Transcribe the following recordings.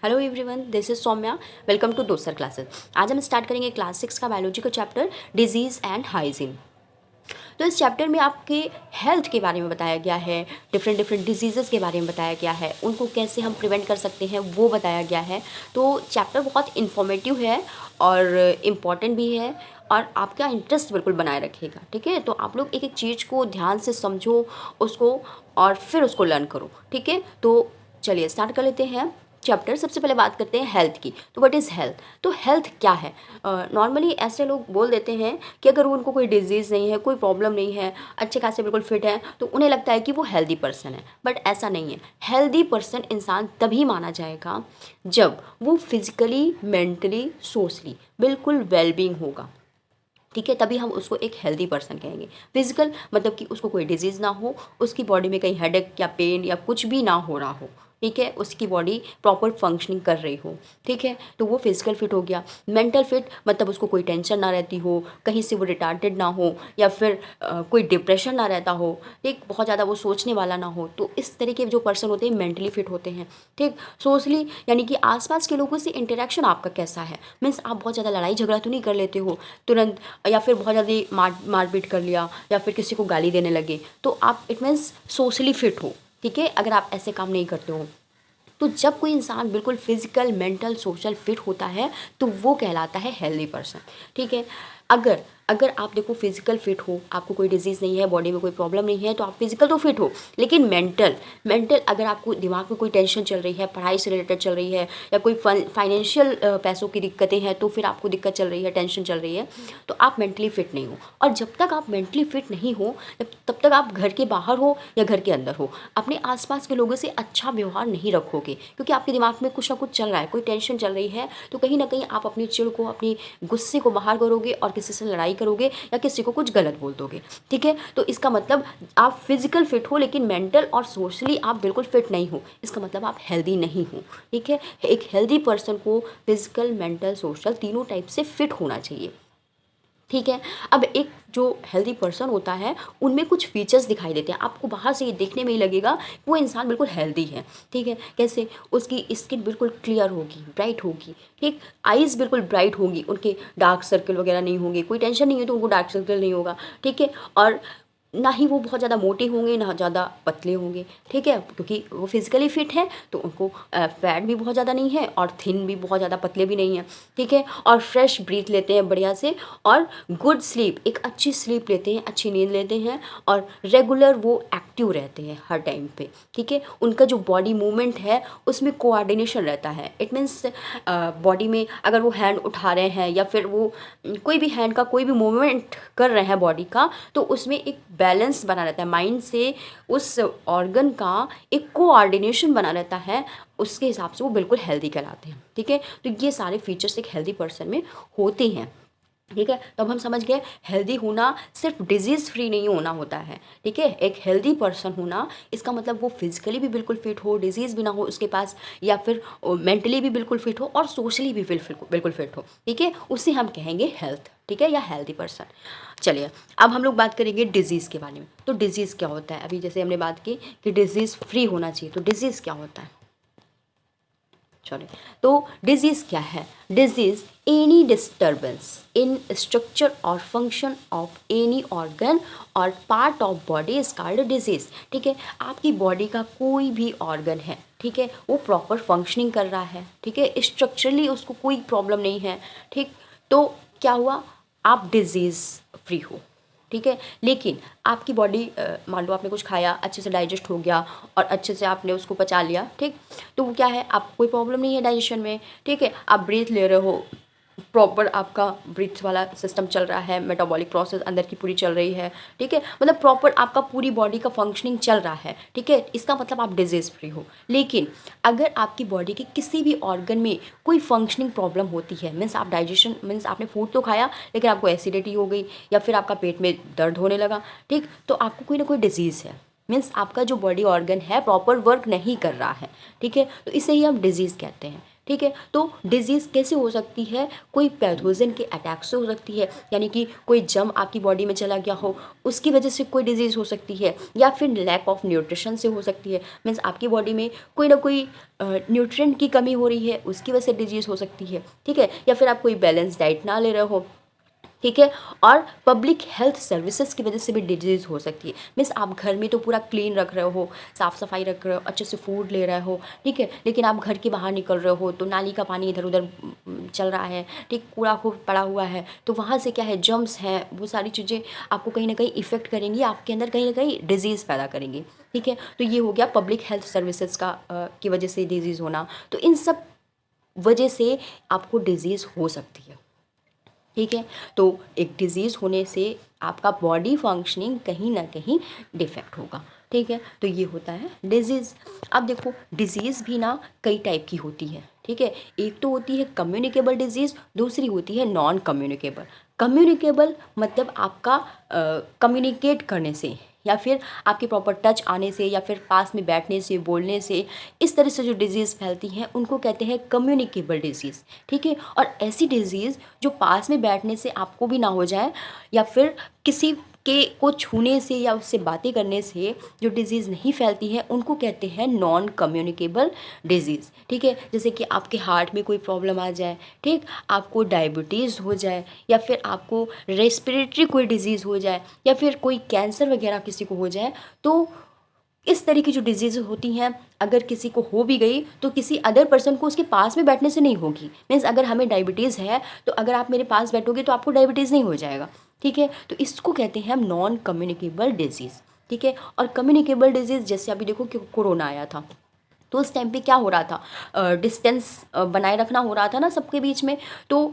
Hello everyone, this is Saumya. Welcome to Dosar classes. आज हम start करेंगे क्लास 6 का बायोलॉजी का चैप्टर डिजीज़ एंड हाइजीन। तो इस चैप्टर में आपके हेल्थ के बारे में बताया गया है, डिफरेंट डिफरेंट डिजीज़ के बारे में बताया गया है, उनको कैसे हम प्रिवेंट कर सकते हैं वो बताया गया है। तो चैप्टर बहुत इन्फॉर्मेटिव है और इम्पॉर्टेंट भी है और आपका इंटरेस्ट बिल्कुल बनाए रखेगा। ठीक है, तो आप लोग एक एक चीज़ को ध्यान से समझो उसको और फिर उसको लर्न करो। ठीक है, तो चलिए स्टार्ट कर लेते हैं चैप्टर। सबसे पहले बात करते हैं हेल्थ की। तो व्हाट इज़ हेल्थ? तो हेल्थ क्या है? नॉर्मली ऐसे लोग बोल देते हैं कि अगर उनको कोई डिजीज़ नहीं है, कोई प्रॉब्लम नहीं है, अच्छे खासे बिल्कुल फिट है, तो उन्हें लगता है कि वो हेल्दी पर्सन है। बट ऐसा नहीं है। हेल्दी पर्सन इंसान तभी माना जाएगा जब वो फिजिकली, मेंटली, सोशली बिल्कुल वेलबींग होगा। ठीक है, तभी हम उसको एक हेल्दी पर्सन कहेंगे। फिजिकल मतलब कि उसको कोई डिजीज़ ना हो, उसकी बॉडी में कहीं हेडेक या पेन या कुछ भी ना हो रहा हो। ठीक है, उसकी बॉडी प्रॉपर फंक्शनिंग कर रही हो। ठीक है, तो वो फिजिकल फिट हो गया। मेंटल फिट मतलब उसको कोई टेंशन ना रहती हो, कहीं से वो रिटार्टेड ना हो या फिर कोई डिप्रेशन ना रहता हो, ठीक, बहुत ज़्यादा वो सोचने वाला ना हो। तो इस तरह के जो पर्सन होते हैं मेंटली फिट होते हैं। ठीक, सोशली यानी कि आसपास के लोगों से इंटरेक्शन आपका कैसा है, मीन्स आप बहुत ज़्यादा लड़ाई झगड़ा तो नहीं कर लेते हो तुरंत, या फिर बहुत ज़्यादा मारपीट कर लिया या फिर किसी को गाली देने लगे, तो आप इट मीन्स सोशली फिट हो। ठीक है, अगर आप ऐसे काम नहीं करते हो, तो जब कोई इंसान बिल्कुल फिजिकल, मेंटल, सोशल फिट होता है तो वो कहलाता है हेल्दी पर्सन। ठीक है, अगर अगर आप देखो फिजिकल फिट हो, आपको कोई डिजीज़ नहीं है, बॉडी में कोई प्रॉब्लम नहीं है, तो आप फिजिकल तो फिट हो, लेकिन मेंटल मेंटल अगर आपको दिमाग में कोई टेंशन चल रही है, पढ़ाई से रिलेटेड चल रही है, या कोई फाइनेंशियल पैसों की दिक्कतें हैं, तो फिर आपको दिक्कत चल रही है, टेंशन चल रही है, तो आप मेंटली फिट नहीं हो। और जब तक आप मेंटली फिट नहीं हो, तब तक आप घर के बाहर हो या घर के अंदर हो, अपने आसपास के लोगों से अच्छा व्यवहार नहीं रखोगे, क्योंकि आपके दिमाग में कुछ ना कुछ चल रहा है, कोई टेंशन चल रही है, तो कहीं ना कहीं आप अपनी चिढ़ को, अपनी गुस्से को बाहर करोगे और किसी से लड़ाई करोगे या किसी को कुछ गलत बोल दोगे। ठीक है, तो इसका मतलब आप फिजिकल फिट हो लेकिन मेंटल और सोशली आप बिल्कुल फिट नहीं हो, इसका मतलब आप हेल्दी नहीं हो। ठीक है, एक हेल्दी पर्सन को फिजिकल, मेंटल, सोशल तीनों टाइप से फिट होना चाहिए। ठीक है, अब एक जो हेल्दी पर्सन होता है उनमें कुछ फीचर्स दिखाई देते हैं, आपको बाहर से ये देखने में ही लगेगा कि वो इंसान बिल्कुल हेल्दी है। ठीक है, कैसे? उसकी स्किन बिल्कुल क्लियर होगी, ब्राइट होगी। ठीक, आइज़ बिल्कुल ब्राइट होंगी, उनके डार्क सर्कल वगैरह नहीं होंगे, कोई टेंशन नहीं है तो उनको डार्क सर्कल नहीं होगा। ठीक है, और ना ही वो बहुत ज़्यादा मोटे होंगे ना ज़्यादा पतले होंगे। ठीक है, क्योंकि वो फिजिकली फिट है तो उनको फैट भी बहुत ज़्यादा नहीं है और थिन भी बहुत ज़्यादा पतले भी नहीं है। ठीक है, और फ्रेश ब्रीथ लेते हैं बढ़िया से, और गुड स्लीप, एक अच्छी स्लीप लेते हैं, अच्छी नींद लेते हैं, और रेगुलर वो एक्टिव रहते हैं हर टाइम पे। ठीक है, उनका जो बॉडी मूवमेंट है उसमें कोऑर्डिनेशन रहता है। इट मीन्स बॉडी में अगर वो हैंड उठा रहे हैं या फिर वो कोई भी हैंड का कोई भी मूवमेंट कर रहे हैं बॉडी का, तो उसमें एक बैलेंस बना रहता है, माइंड से उस ऑर्गन का एक कोऑर्डिनेशन बना रहता है, उसके हिसाब से वो बिल्कुल हेल्दी कहलाते हैं। ठीक है, तो ये सारे फीचर्स एक हेल्दी पर्सन में होते हैं। ठीक है, तो अब हम समझ गए हेल्दी होना सिर्फ डिजीज़ फ्री नहीं होना होता है। ठीक है, एक हेल्दी पर्सन होना इसका मतलब वो फिजिकली भी बिल्कुल फिट हो, डिजीज़ भी ना हो उसके पास, या फिर मेंटली भी बिल्कुल फिट हो और सोशली भी बिल्कुल फिट हो। ठीक है, उसे हम कहेंगे हेल्थ। ठीक है, या हेल्दी पर्सन। चलिए अब हम लोग बात करेंगे डिजीज़ के बारे में। तो डिजीज़ क्या होता है? अभी जैसे हमने बात की कि डिजीज़ फ्री होना चाहिए, तो डिजीज़ क्या होता है? सॉरी, तो डिजीज़ क्या है? Disease any disturbance in structure और फंक्शन ऑफ एनी ऑर्गन और part of body is called disease. ठीक है, आपकी बॉडी का कोई भी ऑर्गन है, ठीक है, वो प्रॉपर फंक्शनिंग कर रहा है, ठीक है, स्ट्रक्चरली उसको कोई प्रॉब्लम नहीं है। ठीक, तो क्या हुआ? आप डिजीज़ फ्री हो। ठीक है, लेकिन आपकी बॉडी मान लो आपने कुछ खाया, अच्छे से डाइजेस्ट हो गया और अच्छे से आपने उसको पचा लिया। ठीक, तो वो क्या है, आपको कोई प्रॉब्लम नहीं है डाइजेशन में। ठीक है, आप ब्रीथ ले रहे हो, प्रॉपर आपका ब्रीथ वाला सिस्टम चल रहा है, मेटाबॉलिक प्रोसेस अंदर की पूरी चल रही है। ठीक है, मतलब प्रॉपर आपका पूरी बॉडी का फंक्शनिंग चल रहा है। ठीक है, इसका मतलब आप डिजीज़ फ्री हो। लेकिन अगर आपकी बॉडी के किसी भी ऑर्गन में कोई फंक्शनिंग प्रॉब्लम होती है, मीन्स आप डाइजेशन, मीन्स आपने फूड तो खाया लेकिन आपको एसिडिटी हो गई या फिर आपका पेट में दर्द होने लगा, ठीक, तो आपको कोई ना कोई डिजीज़ है, मीन्स आपका जो बॉडी ऑर्गन है प्रॉपर वर्क नहीं कर रहा है। ठीक है, तो इसे ही हम डिजीज़ कहते हैं। ठीक है। तो डिजीज़ कैसे हो सकती है, कोई पैथोजन के अटैक से हो सकती है, यानी कि कोई जर्म आपकी बॉडी में चला गया हो उसकी वजह से कोई डिजीज़ हो सकती है, या फिर लैक ऑफ न्यूट्रिशन से हो सकती है, मीन्स आपकी बॉडी में कोई ना कोई न्यूट्रिएंट की कमी हो रही है उसकी वजह से डिजीज़ हो सकती है, ठीक है। या फिर आप कोई बैलेंस डाइट ना ले रहे हो, ठीक है। और पब्लिक हेल्थ सर्विसेज की वजह से भी डिजीज़ हो सकती है, मीन्स आप घर में तो पूरा क्लीन रख रहे हो, साफ़ सफाई रख रहे हो, अच्छे से फूड ले रहे हो, ठीक है, लेकिन आप घर के बाहर निकल रहे हो तो नाली का पानी इधर उधर चल रहा है, ठीक, कूड़ा खूब पड़ा हुआ है, तो वहाँ से क्या है, जर्म्स हैं, वो सारी चीज़ें आपको कहीं ना कहीं इफ़ेक्ट करेंगी, आपके अंदर कहीं ना कहीं डिजीज़ पैदा करेंगी, ठीक है। तो ये हो गया पब्लिक हेल्थ सर्विसेज का की वजह से डिजीज़ होना। तो इन सब वजह से आपको डिजीज़ हो सकती है, ठीक है। तो एक डिज़ीज़ होने से आपका बॉडी फंक्शनिंग कहीं ना कहीं डिफेक्ट होगा, ठीक है। तो ये होता है डिजीज़। अब देखो डिजीज़ भी ना कई टाइप की होती है, ठीक है। एक तो होती है कम्युनिकेबल डिजीज़, दूसरी होती है नॉन कम्युनिकेबल। कम्युनिकेबल मतलब आपका कम्युनिकेट करने से, या फिर आपके प्रॉपर टच आने से, या फिर पास में बैठने से, बोलने से, इस तरह से जो डिजीज़ फैलती हैं उनको कहते हैं कम्युनिकेबल डिजीज़, ठीक है। और ऐसी डिजीज़ जो पास में बैठने से आपको भी ना हो जाए, या फिर किसी के को छूने से या उससे बातें करने से जो डिजीज़ नहीं फैलती है उनको कहते हैं नॉन कम्युनिकेबल डिजीज़, ठीक है। जैसे कि आपके हार्ट में कोई प्रॉब्लम आ जाए, ठीक, आपको डायबिटीज़ हो जाए, या फिर आपको रेस्पिरेटरी कोई डिजीज़ हो जाए, या फिर कोई कैंसर वगैरह किसी को हो जाए, तो इस तरह की जो डिजीज़ होती हैं अगर किसी को हो भी गई तो किसी अदर पर्सन को उसके पास में बैठने से नहीं होगी। मीन्स अगर हमें डायबिटीज़ है तो अगर आप मेरे पास बैठोगे तो आपको डायबिटीज़ नहीं हो जाएगा, ठीक है। तो इसको कहते हैं हम नॉन कम्युनिकेबल डिजीज़, ठीक है। और कम्युनिकेबल डिजीज़ जैसे अभी देखो कि कोरोना आया था, तो उस टाइम पे क्या हो रहा था, डिस्टेंस बनाए रखना हो रहा था ना सबके बीच में। तो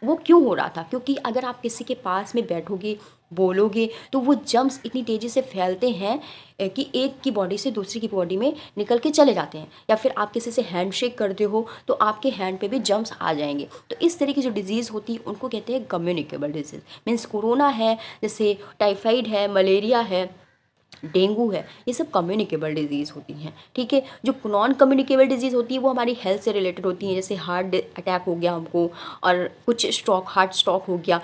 वो क्यों हो रहा था, क्योंकि अगर आप किसी के पास में बैठोगे, बोलोगे, तो वो जर्म्स इतनी तेज़ी से फैलते हैं कि एक की बॉडी से दूसरी की बॉडी में निकल के चले जाते हैं। या फिर आप किसी से हैंडशेक करते हो तो आपके हैंड पे भी जर्म्स आ जाएंगे। तो इस तरह की जो डिजीज़ होती है उनको कहते हैं कम्युनिकेबल डिजीज़। मीन्स कोरोना है, जैसे टाइफाइड है, मलेरिया है, डेंगू है, ये सब कम्युनिकेबल डिजीज़ होती हैं, ठीक है। जो नॉन कम्युनिकेबल डिजीज़ होती है वो हमारी हेल्थ से रिलेटेड होती हैं, जैसे हार्ट अटैक हो गया हमको, और कुछ स्ट्रोक, हार्ट स्ट्रोक हो गया,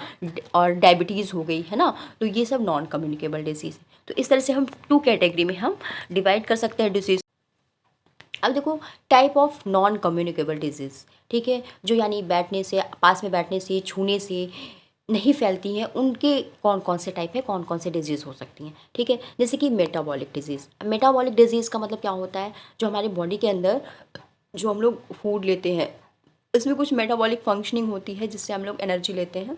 और डायबिटीज़ हो गई, है ना। तो ये सब नॉन कम्युनिकेबल डिजीज़ है। तो इस तरह से हम टू कैटेगरी में हम डिवाइड कर सकते हैं डिजीज़। अब देखो type of non communicable disease, ठीक है, जो यानी बैठने से, पास में बैठने से, छूने से नहीं फैलती हैं, उनके कौन कौन से टाइप है, कौन कौन से डिजीज़ हो सकती हैं, ठीक है। जैसे कि मेटाबॉलिक डिजीज़। मेटाबॉलिक डिजीज़ का मतलब क्या होता है, जो हमारे बॉडी के अंदर जो हम लोग फूड लेते हैं इसमें कुछ मेटाबॉलिक फंक्शनिंग होती है जिससे हम लोग एनर्जी लेते हैं,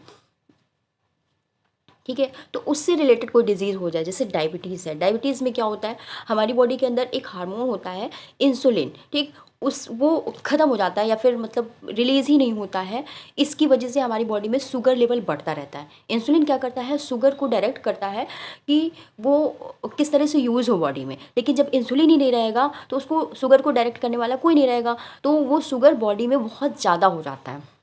ठीक है। तो उससे रिलेटेड कोई डिजीज़ हो जाए, जैसे डायबिटीज़ है। डायबिटीज़ में क्या होता है, हमारी बॉडी के अंदर एक हार्मोन होता है इंसुलिन, ठीक, उस वो ख़त्म हो जाता है, या फिर मतलब रिलीज़ ही नहीं होता है। इसकी वजह से हमारी बॉडी में शुगर लेवल बढ़ता रहता है। इंसुलिन क्या करता है, शुगर को डायरेक्ट करता है कि वो किस तरह से यूज़ हो बॉडी में। लेकिन जब इंसुलिन ही नहीं रहेगा तो उसको, शुगर को डायरेक्ट करने वाला कोई नहीं रहेगा, तो वो शुगर बॉडी में बहुत ज़्यादा हो जाता है,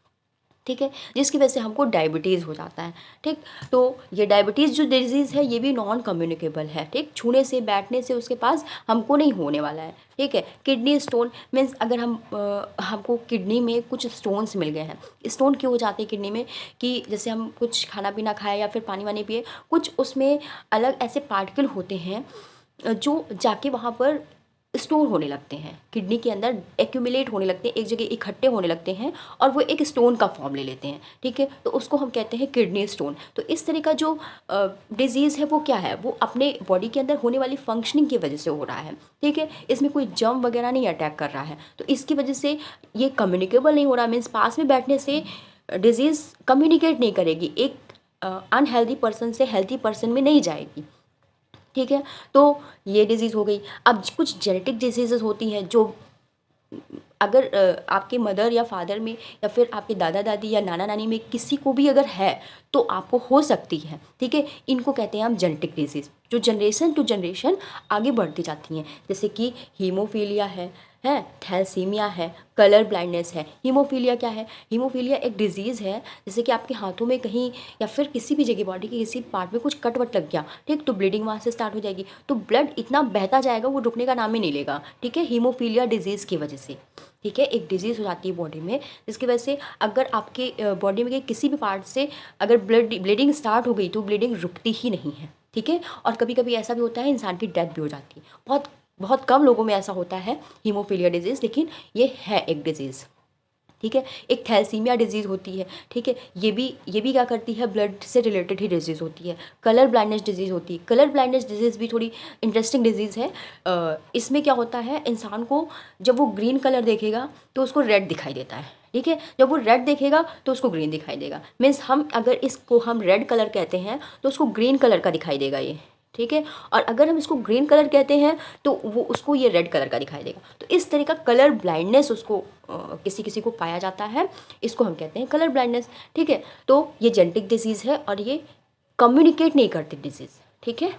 ठीक है, जिसकी वजह से हमको डायबिटीज़ हो जाता है, ठीक। तो ये डायबिटीज़ जो डिजीज़ है ये भी नॉन कम्युनिकेबल है, ठीक, छूने से, बैठने से उसके पास हमको नहीं होने वाला है, ठीक है। किडनी स्टोन मीन्स अगर हमको किडनी में कुछ स्टोन्स मिल गए हैं। स्टोन क्यों हो जाते हैं किडनी में, कि जैसे हम कुछ खाना पीना खाए या फिर पानी वानी पिए, कुछ उसमें अलग ऐसे पार्टिकल होते हैं जो जाके वहाँ पर स्टोर होने लगते हैं, किडनी के अंदर एक्यूमुलेट होने लगते हैं, एक जगह इकट्ठे होने लगते हैं, और वो एक स्टोन का फॉर्म ले लेते हैं, ठीक है। तो उसको हम कहते हैं किडनी स्टोन। तो इस तरह का जो डिजीज़ है वो क्या है, वो अपने बॉडी के अंदर होने वाली फंक्शनिंग की वजह से हो रहा है, ठीक है। इसमें कोई जर्म वगैरह नहीं अटैक कर रहा है, तो इसकी वजह से ये कम्युनिकेबल नहीं हो रहा। मीन्स पास में बैठने से डिजीज़ कम्युनिकेट नहीं करेगी, एक अनहेल्दी पर्सन से हेल्थी पर्सन में नहीं जाएगी, ठीक है। तो ये डिज़ीज़ हो गई। अब कुछ जेनेटिक डिजीज़ेज़ होती हैं जो अगर आपके मदर या फादर में, या फिर आपके दादा दादी या नाना नानी में किसी को भी अगर है तो आपको हो सकती है, ठीक है। इनको कहते हैं हम जेनेटिक डिजीज़, जो जनरेशन टू जनरेशन आगे बढ़ती जाती हैं, जैसे कि हीमोफीलिया है, है, थैलेसीमिया है, कलर ब्लाइंडनेस है। हीमोफीलिया क्या है? हीमोफीलिया एक डिजीज़ है, जैसे कि आपके हाथों में कहीं या फिर किसी भी जगह बॉडी के किसी पार्ट में कुछ कट वट लग गया, ठीक, तो ब्लीडिंग वहाँ से स्टार्ट हो जाएगी, तो ब्लड इतना बहता जाएगा वो रुकने का नाम ही नहीं लेगा, ठीक है, हीमोफीलिया डिजीज़ की वजह से, ठीक है। एक डिजीज़ हो जाती है बॉडी में जिसकी वजह से अगर आपके बॉडी में किसी भी पार्ट से अगर ब्लीडिंग स्टार्ट हो गई तो ब्लीडिंग रुकती ही नहीं है, ठीक है। और कभी कभी ऐसा भी होता है इंसान की डेथ भी हो जाती है। बहुत बहुत कम लोगों में ऐसा होता है हीमोफीलिया डिजीज़, लेकिन ये है एक डिजीज़, ठीक है। एक थैलेसीमिया डिजीज़ होती है, ठीक है, ये भी क्या करती है, ब्लड से रिलेटेड ही डिजीज़ होती है। कलर ब्लाइंडनेस डिजीज़ होती है। कलर ब्लाइंडनेस डिजीज़ भी थोड़ी इंटरेस्टिंग डिजीज़ है। इसमें क्या होता है, इंसान को जब वो ग्रीन कलर देखेगा तो उसको रेड दिखाई देता है, ठीक है, जब वो रेड देखेगा तो उसको ग्रीन दिखाई देगा। मीन्स हम अगर इसको हम रेड कलर कहते हैं तो उसको ग्रीन कलर का दिखाई देगा ये, ठीक है, और अगर हम इसको ग्रीन कलर कहते हैं तो वो उसको ये रेड कलर का दिखाई देगा। तो इस तरह का कलर ब्लाइंडनेस उसको किसी किसी को पाया जाता है, इसको हम कहते हैं कलर ब्लाइंडनेस, ठीक है। तो ये जेनेटिक डिजीज़ है और ये कम्युनिकेट नहीं करती डिजीज़, ठीक है।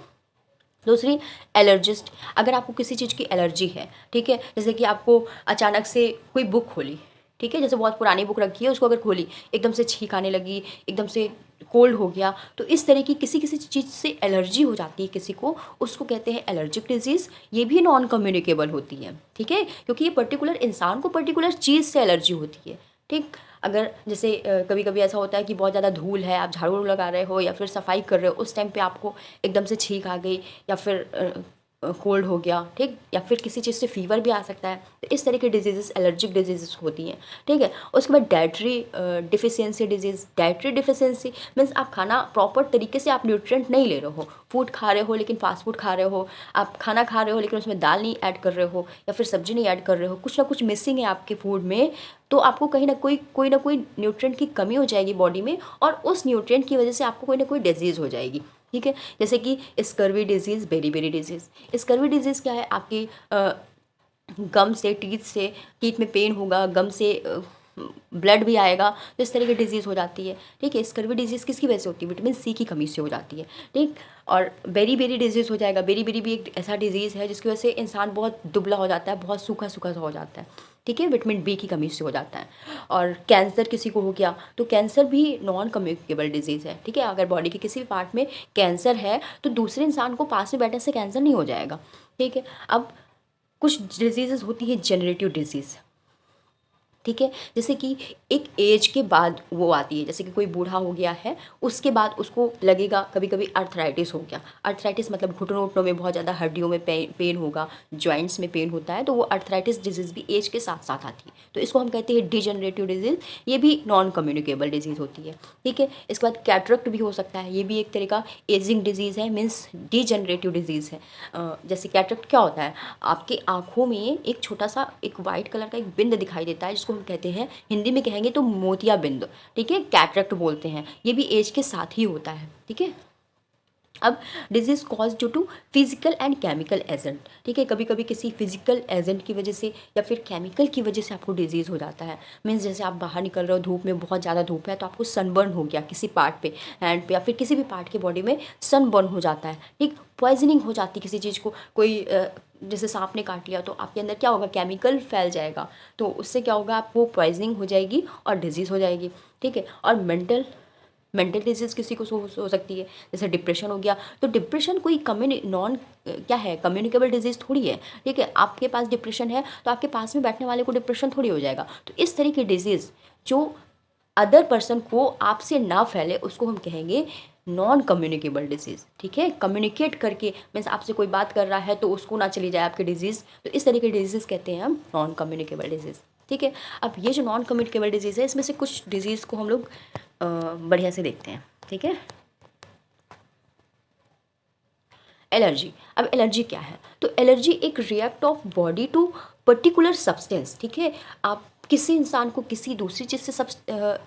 दूसरी, एलर्जिस्ट। अगर आपको किसी चीज़ की एलर्जी है, ठीक है, जैसे कि आपको अचानक से कोई बुक खोली, ठीक है, जैसे बहुत पुरानी बुक रखी है उसको अगर खोली, एकदम से छींक आने लगी, एकदम से कोल्ड हो गया, तो इस तरह की किसी किसी चीज़ से एलर्जी हो जाती है किसी को, उसको कहते हैं एलर्जिक डिजीज़। ये भी नॉन कम्युनिकेबल होती है, ठीक है, क्योंकि ये पर्टिकुलर इंसान को पर्टिकुलर चीज़ से एलर्जी होती है, ठीक। अगर जैसे कभी कभी ऐसा होता है कि बहुत ज़्यादा धूल है, आप झाड़ू लगा रहे हो या फिर सफाई कर रहे हो, उस टाइम पे आपको एकदम से छींक आ गई या फिर कोल्ड हो गया, ठीक, या फिर किसी चीज़ से फीवर भी आ सकता है, तो इस तरह की डिजीज़ एलर्जिक डिजीज़ होती हैं, ठीक है। उसके बाद dietary deficiency disease. Dietary deficiency means आप खाना प्रॉपर तरीके से आप न्यूट्रिएंट नहीं ले रहे हो, फूड खा रहे हो लेकिन फास्ट फूड खा रहे हो, आप खाना खा रहे हो लेकिन उसमें दाल नहीं ऐड कर रहे हो या फिर सब्जी नहीं ऐड कर रहे हो, कुछ ना कुछ मिसिंग है आपके फूड में, तो आपको कहीं ना कोई ना कोई न्यूट्रिएंट की कमी हो जाएगी बॉडी में, और उस न्यूट्रिएंट की वजह से आपको कोई ना कोई डिजीज़ हो जाएगी, ठीक है। जैसे कि scurvy disease, beri disease. Scurvy disease क्या है, आपकी गम से, टीथ में पेन होगा, गम से ब्लड भी आएगा, तो इस तरह की डिजीज़ हो जाती है, ठीक है। स्कर्वी डिजीज़ किसकी वजह से होती है, विटामिन सी की कमी से हो जाती है, ठीक। और बेरी डिजीज़ हो जाएगा। बेरी भी एक ऐसा डिजीज़ है जिसकी वजह से इंसान बहुत दुबला हो जाता है, बहुत सूखा सा हो जाता है, ठीक है, विटामिन बी की कमी से हो जाता है। और कैंसर किसी को हो गया तो कैंसर भी नॉन कम्युनिकेबल डिजीज़ है, ठीक है। अगर बॉडी के किसी भी पार्ट में कैंसर है तो दूसरे इंसान को पास में बैठने से कैंसर नहीं हो जाएगा, ठीक है। अब कुछ डिजीज़ होती है जनरेटिव डिजीज़, ठीक है, जैसे कि एक एज के बाद वो आती है, जैसे कि कोई बूढ़ा हो गया है उसके बाद उसको लगेगा, कभी कभी अर्थराइटिस हो गया। अर्थराइटिस मतलब घुटनों उटनों में बहुत ज़्यादा हड्डियों में पेन होगा, जॉइंट्स में पेन होता है, तो वो अर्थराइटिस डिजीज़ भी एज के साथ साथ आती है, तो इसको हम कहते हैं डिजेनरेटिव डिजीज़। ये भी नॉन कम्युनिकेबल डिजीज़ होती है, ठीक है। इसके बाद कैटरेक्ट भी हो सकता है, ये भी एक तरह का एजिंग डिजीज़ है, मीन्स डिजेनरेटिव डिजीज़ है। जैसे कैटरेक्ट क्या होता है, आपकी आँखों में एक छोटा सा एक वाइट कलर का एक बिंद दिखाई देता है, जिसको हम कहते हैं, हिंदी में कहेंगे तो मोतिया बिंद, ठीक है, कैटरेक्ट बोलते हैं। ये भी एज के साथ ही होता है, ठीक है। अब disease cause due to physical and chemical agent, ठीक है, कभी कभी किसी फिजिकल एजेंट की वजह से या फिर केमिकल की वजह से आपको डिजीज़ हो जाता है। मीन्स जैसे आप बाहर निकल रहे हो, धूप में बहुत ज़्यादा धूप है तो आपको सनबर्न हो गया किसी पार्ट पे, हैंड पे या फिर किसी भी पार्ट के बॉडी में सनबर्न हो जाता है, ठीक। पॉइजनिंग हो जाती है किसी चीज़ को, कोई जैसे सांप ने काट लिया तो आपके अंदर क्या होगा, केमिकल फैल जाएगा, तो उससे क्या होगा, आपको पॉइजनिंग हो जाएगी और डिजीज़ हो जाएगी, ठीक है। और मेंटल डिजीज़ किसी को हो सकती है, जैसे डिप्रेशन हो गया, तो डिप्रेशन कोई नॉन क्या है, कम्युनिकेबल डिजीज़ थोड़ी है, ठीक है। आपके पास डिप्रेशन है तो आपके पास में बैठने वाले को डिप्रेशन थोड़ी हो जाएगा। तो इस तरह की डिजीज़ जो अदर पर्सन को आपसे ना फैले उसको हम कहेंगे नॉन कम्युनिकेबल डिजीज़, ठीक है। कम्युनिकेट करके मीन्स आपसे कोई बात कर रहा है तो उसको ना चली जाए आपकी डिजीज़, तो इस तरह की डिजीज़ कहते हैं हम नॉन कम्युनिकेबल डिजीज़, ठीक है। अब ये जो नॉन कम्युनिकेबल डिजीज़ है इसमें से कुछ डिजीज़ को हम लोग बढ़िया से देखते हैं, ठीक है। एलर्जी। अब एलर्जी क्या है, तो एलर्जी एक react of body to particular substance, ठीक है। आप किसी इंसान को किसी दूसरी चीज़ से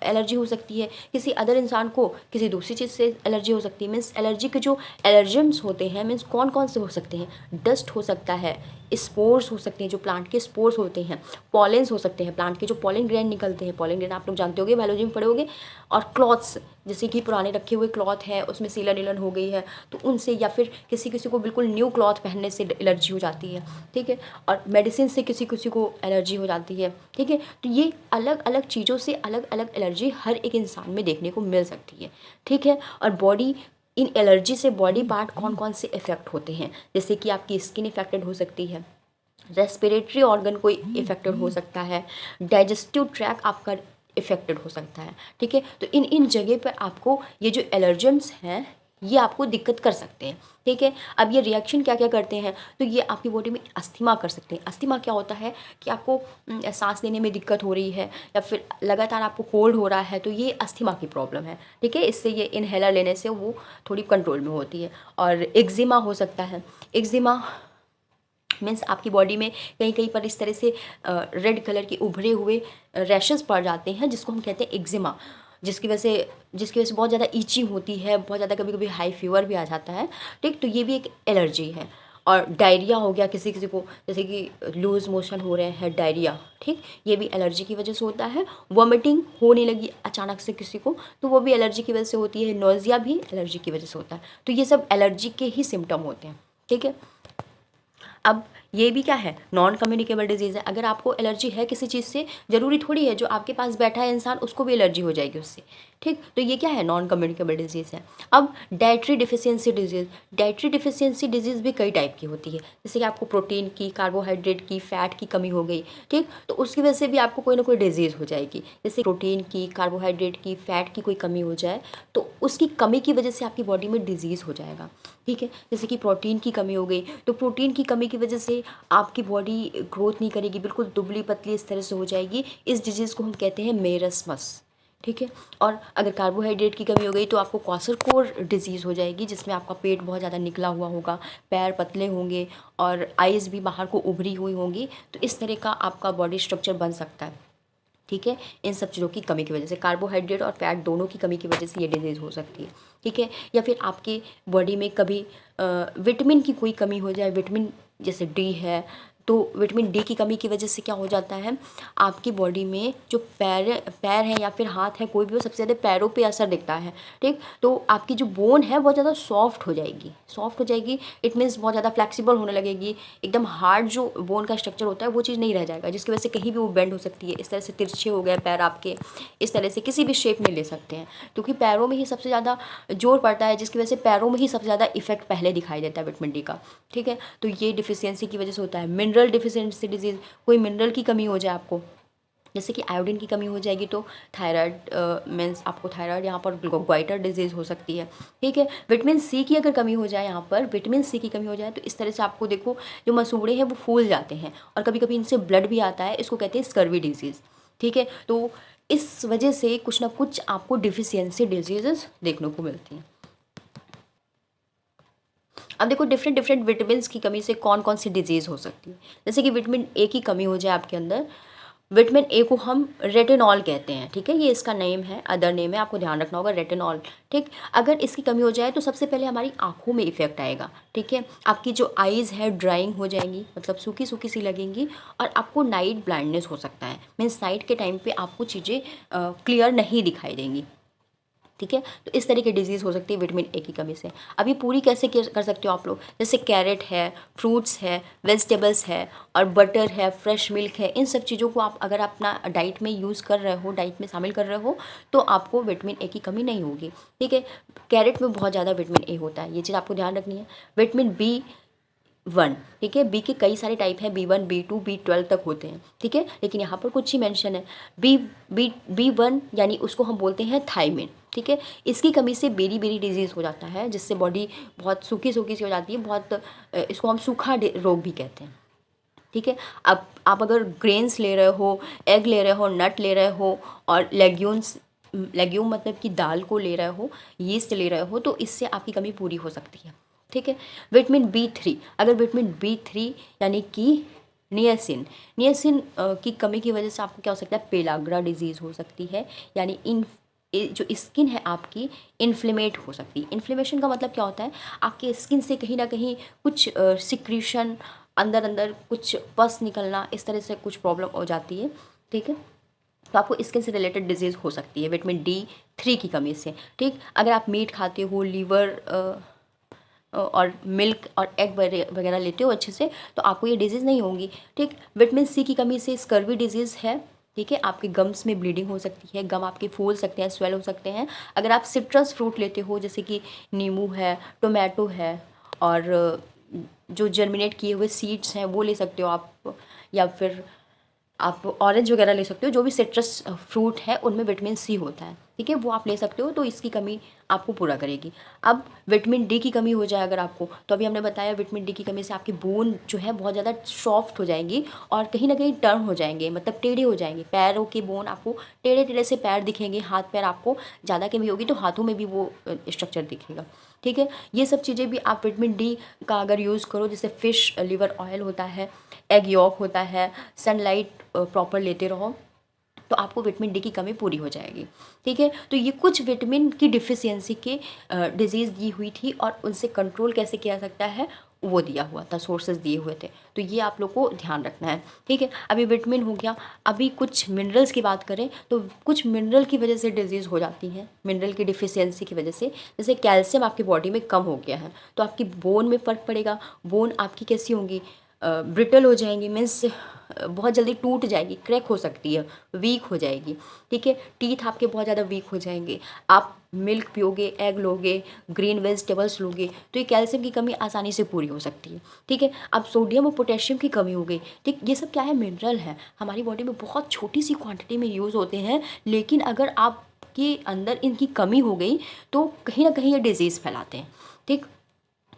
एलर्जी हो सकती है, किसी अदर इंसान को किसी दूसरी चीज़ से एलर्जी हो सकती है। मीन्स एलर्जी के जो एलर्जेंस होते हैं मीन्स कौन कौन से हो सकते हैं, डस्ट हो सकता है, स्पोर्स हो सकते हैं, जो प्लांट के स्पोर्स होते हैं, पॉलेंस हो सकते हैं, प्लांट के जो पॉलन ग्रैंड निकलते हैं, पॉलन ग्रैंड आप लोग जानते होंगे, बायोलॉजी में पढ़े होंगे, और क्लॉथ्स, जैसे कि पुराने रखे हुए क्लॉथ है उसमें सीलन इलन हो गई है तो उनसे, या फिर किसी किसी को बिल्कुल न्यू क्लॉथ पहनने से एलर्जी हो जाती है, ठीक है, और मेडिसिन से किसी किसी को एलर्जी हो जाती है, ठीक है। तो ये अलग अलग चीज़ों से अलग अलग एलर्जी हर एक इंसान में देखने को मिल सकती है, ठीक है। और बॉडी, इन एलर्जी से बॉडी पार्ट कौन कौन से इफ़ेक्ट होते हैं, जैसे कि आपकी स्किन इफेक्टेड हो सकती है, रेस्पिरेटरी ऑर्गन कोई इफेक्टेड हो सकता है, डाइजेस्टिव ट्रैक आपका इफेक्टेड हो सकता है, ठीक है। तो इन इन जगह पर आपको ये जो एलर्जेंस हैं ये आपको दिक्कत कर सकते हैं, ठीक है। अब ये रिएक्शन क्या क्या करते हैं, तो ये आपकी बॉडी में अस्थमा कर सकते हैं। अस्थमा क्या होता है कि आपको सांस लेने में दिक्कत हो रही है या फिर लगातार आपको कोल्ड हो रहा है, तो ये अस्थमा की प्रॉब्लम है, ठीक है। इससे ये इनहेलर लेने से वो थोड़ी कंट्रोल में होती है। और एक्जिमा हो सकता है, एक्जिमा मीन्स आपकी बॉडी में कहीं कहीं पर इस तरह से रेड कलर के उभरे हुए रैशेस पड़ जाते हैं जिसको हम कहते हैं एक्जिमा, जिसकी वजह से बहुत ज़्यादा ईचिंग होती है, बहुत ज़्यादा कभी कभी हाई फीवर भी आ जाता है, ठीक। तो ये भी एक एलर्जी है। और डायरिया हो गया किसी किसी को, जैसे कि लूज मोशन हो रहे हैं, डायरिया, ठीक, ये भी एलर्जी की वजह से होता है। वॉमिटिंग होने लगी अचानक से किसी को, तो वो भी एलर्जी की वजह से होती है। नोज़िया भी एलर्जी की वजह से होता है। तो ये सब एलर्जी के ही सिम्टम होते हैं, ठीक है। अब ये भी क्या है, नॉन कम्युनिकेबल डिजीज़ है। अगर आपको एलर्जी है किसी चीज़ से, ज़रूरी थोड़ी है जो आपके पास बैठा है इंसान उसको भी एलर्जी हो जाएगी उससे, ठीक। तो ये क्या है, नॉन कम्युनिकेबल डिजीज़ है। अब dietary deficiency disease, dietary deficiency disease भी कई टाइप की होती है, जैसे कि आपको प्रोटीन की, कार्बोहाइड्रेट की, फैट की कमी हो गई, ठीक, तो उसकी वजह से भी आपको कोई ना कोई डिजीज़ हो जाएगी। जैसे प्रोटीन की, कार्बोहाइड्रेट की, फैट की कोई कमी हो जाए तो उसकी कमी की वजह से आपकी बॉडी में डिजीज़ हो जाएगा, ठीक है। जैसे कि प्रोटीन की कमी हो गई, तो प्रोटीन की कमी की वजह से आपकी बॉडी ग्रोथ नहीं करेगी, बिल्कुल दुबली पतली इस तरह से हो जाएगी। इस डिजीज़ को हम कहते हैं मेरस्मस, ठीक है। और अगर कार्बोहाइड्रेट की कमी हो गई तो आपको क्वाशरकोर डिजीज़ हो जाएगी, जिसमें आपका पेट बहुत ज़्यादा निकला हुआ होगा, पैर पतले होंगे और आइज़ भी बाहर को उभरी हुई होंगी। तो इस तरह का आपका बॉडी स्ट्रक्चर बन सकता है, ठीक है, इन सब चीज़ों की कमी की वजह से, कार्बोहाइड्रेट और फैट दोनों की कमी की वजह से ये डिजीज़ हो सकती है, ठीक है। या फिर आपके बॉडी में कभी विटामिन की कोई कमी हो जाए, विटामिन जैसे डी है, तो विटामिन डी की कमी की वजह से क्या हो जाता है, आपकी बॉडी में जो पैर है या फिर हाथ है, कोई भी हो, सबसे ज़्यादा पैरों पे असर दिखता है, ठीक। तो आपकी जो बोन है बहुत ज़्यादा सॉफ्ट हो जाएगी, सॉफ्ट हो जाएगी, इट मीन्स बहुत ज़्यादा फ्लेक्सिबल होने लगेगी, एकदम हार्ड जो बोन का स्ट्रक्चर होता है वो चीज़ नहीं रह जाएगा, जिसकी वजह से कहीं भी वो बेंड हो सकती है। इस तरह से तिरछे हो गए पैर आपके, इस तरह से किसी भी शेप में ले सकते हैं, क्योंकि पैरों में ही सबसे ज़्यादा जोर पड़ता है, जिसकी वजह से पैरों में ही सबसे ज़्यादा इफेक्ट पहले दिखाई देता है विटामिन डी का, ठीक है। तो ये डिफिशियंसी की वजह से होता है। मिनरल डिफिशियंसी डिजीज़, कोई मिनरल की कमी हो जाए आपको, जैसे कि आयोडीन की कमी हो जाएगी तो थायराइड मीन्स आपको थायराइड, यहाँ पर गोइटर डिजीज़ हो सकती है, ठीक है। विटामिन सी की अगर कमी हो जाए, यहाँ पर विटामिन सी की कमी हो जाए तो इस तरह से आपको देखो जो मसूड़े हैं वो फूल जाते हैं और कभी कभी इनसे ब्लड भी आता है, इसको कहते हैं स्कर्वी डिजीज़, ठीक है। तो इस वजह से कुछ ना कुछ आपको डिफिशियंसी डिजीज़ देखने को मिलती हैं। अब देखो डिफरेंट डिफरेंट विटामिन की कमी से कौन कौन सी डिजीज़ हो सकती है। जैसे कि विटामिन ए की कमी हो जाए आपके अंदर, विटामिन ए को हम रेटिनॉल कहते हैं, ठीक है, ये इसका नेम है, अदर नेम है, आपको ध्यान रखना होगा, रेटिनॉल, ठीक। अगर इसकी कमी हो जाए तो सबसे पहले हमारी आंखों में इफेक्ट आएगा, ठीक है। आपकी जो आइज़ है ड्राइंग हो जाएंगी, मतलब सूखी सूखी सी लगेंगी, और आपको नाइट ब्लाइंडनेस हो सकता है, मीन्स नाइट के टाइम पे आपको चीज़ें क्लियर नहीं दिखाई देंगी, ठीक है। तो इस तरह की डिजीज़ हो सकती है विटामिन ए की कमी से। अभी पूरी कैसे कर सकते हो आप लोग, जैसे कैरेट है, फ्रूट्स है, वेजिटेबल्स है, और बटर है, फ्रेश मिल्क है, इन सब चीज़ों को आप अगर अपना डाइट में यूज़ कर रहे हो, डाइट में शामिल कर रहे हो, तो आपको विटामिन ए की कमी नहीं होगी, ठीक है। कैरेट में बहुत ज़्यादा विटामिन ए होता है, ये चीज़ आपको ध्यान रखनी है। विटामिन बी वन, ठीक है, बी के कई सारे टाइप हैं, B1 B2 B12 तक होते हैं, ठीक है, लेकिन यहाँ पर कुछ ही मेंशन है। बी वन यानी उसको हम बोलते हैं थायमिन, ठीक है। इसकी कमी से बेरी बेरी डिजीज़ हो जाता है, जिससे बॉडी बहुत सूखी सूखी सी हो जाती है, बहुत इसको हम सूखा रोग भी कहते हैं, ठीक है। अब आप अगर ग्रेन्स ले रहे हो, एग ले रहे हो, नट ले रहे हो, और लेग्यूम मतलब कि दाल को ले रहे हो, यीस्ट ले रहे हो, तो इससे आपकी कमी पूरी हो सकती है, ठीक है। विटामिन B3, अगर विटामिन B3 यानी कि नियासिन की कमी की वजह से आपको क्या हो सकता है, पेलाग्रा डिजीज़ हो सकती है, यानी जो स्किन है आपकी इन्फ्लेमेट हो सकती है। इन्फ्लेमेशन का मतलब क्या होता है, आपके स्किन से कहीं ना कहीं कुछ सिक्रीशन अंदर अंदर कुछ पस निकलना, इस तरह से कुछ प्रॉब्लम हो जाती है। ठीक है, तो आपको स्किन से रिलेटेड डिजीज़ हो सकती है विटामिन D3 की कमी से। ठीक, अगर आप मीट खाते हो, लीवर और मिल्क और एग वगैरह लेते हो अच्छे से, तो आपको ये डिजीज़ नहीं होंगी। ठीक, विटामिन C की कमी से स्कर्वी डिजीज़ है। ठीक है, आपके गम्स में ब्लीडिंग हो सकती है, गम आपके फूल सकते हैं, स्वेल हो सकते हैं। अगर आप सिट्रस फ्रूट लेते हो जैसे कि नींबू है, टोमेटो है, और जो जर्मिनेट किए हुए सीड्स हैं वो ले सकते हो आप, या फिर आप ऑरेंज वगैरह ले सकते हो। जो भी सिट्रस फ्रूट है उनमें विटामिन C होता है। ठीक है, वो आप ले सकते हो, तो इसकी कमी आपको पूरा करेगी। अब विटामिन D की कमी हो जाए अगर आपको, तो अभी हमने बताया विटामिन D की कमी से आपकी बोन जो है बहुत ज़्यादा सॉफ्ट हो जाएंगी और कहीं ना कहीं टर्न हो जाएंगे, मतलब टेढ़े हो जाएंगे। पैरों के बोन आपको टेढ़े टेढ़े से पैर दिखेंगे, हाथ पैर आपको ज़्यादा कमी होगी तो हाथों में भी वो स्ट्रक्चर दिखेगा। ठीक है, ये सब चीज़ें भी आप विटामिन D का अगर यूज़ करो, जैसे फ़िश लिवर ऑयल होता है, एग यॉक होता है, सनलाइट प्रॉपर लेते रहो, तो आपको विटामिन D की कमी पूरी हो जाएगी। ठीक है, तो ये कुछ विटामिन की डिफिशियंसी के डिजीज़ दी हुई थी और उनसे कंट्रोल कैसे किया सकता है वो दिया हुआ था, सोर्सेज दिए हुए थे, तो ये आप लोग को ध्यान रखना है। ठीक है, अभी विटामिन हो गया। अभी कुछ मिनरल्स की बात करें तो कुछ मिनरल की वजह से डिजीज़ हो जाती है, मिनरल की डिफिशियंसी की वजह से। जैसे कैल्शियम आपकी बॉडी में कम हो गया है तो आपकी बोन में फ़र्क पड़ेगा। बोन आपकी कैसी होंगी, ब्रिटल हो जाएंगी, मीन्स बहुत जल्दी टूट जाएगी, क्रैक हो सकती है, वीक हो जाएगी। ठीक है, टीथ आपके बहुत ज़्यादा वीक हो जाएंगे। आप मिल्क पियोगे, एग लोगे, ग्रीन वेजिटेबल्स लोगे, तो ये कैल्शियम की कमी आसानी से पूरी हो सकती है। ठीक है, अब सोडियम और पोटेशियम की कमी हो गई। ठीक, ये सब क्या है, मिनरल है, हमारी बॉडी में बहुत छोटी सी क्वांटिटी में यूज़ होते हैं, लेकिन अगर आपके अंदर इनकी कमी हो गई तो कहीं ना कहीं ये डिजीज़ फैलाते हैं। ठीक,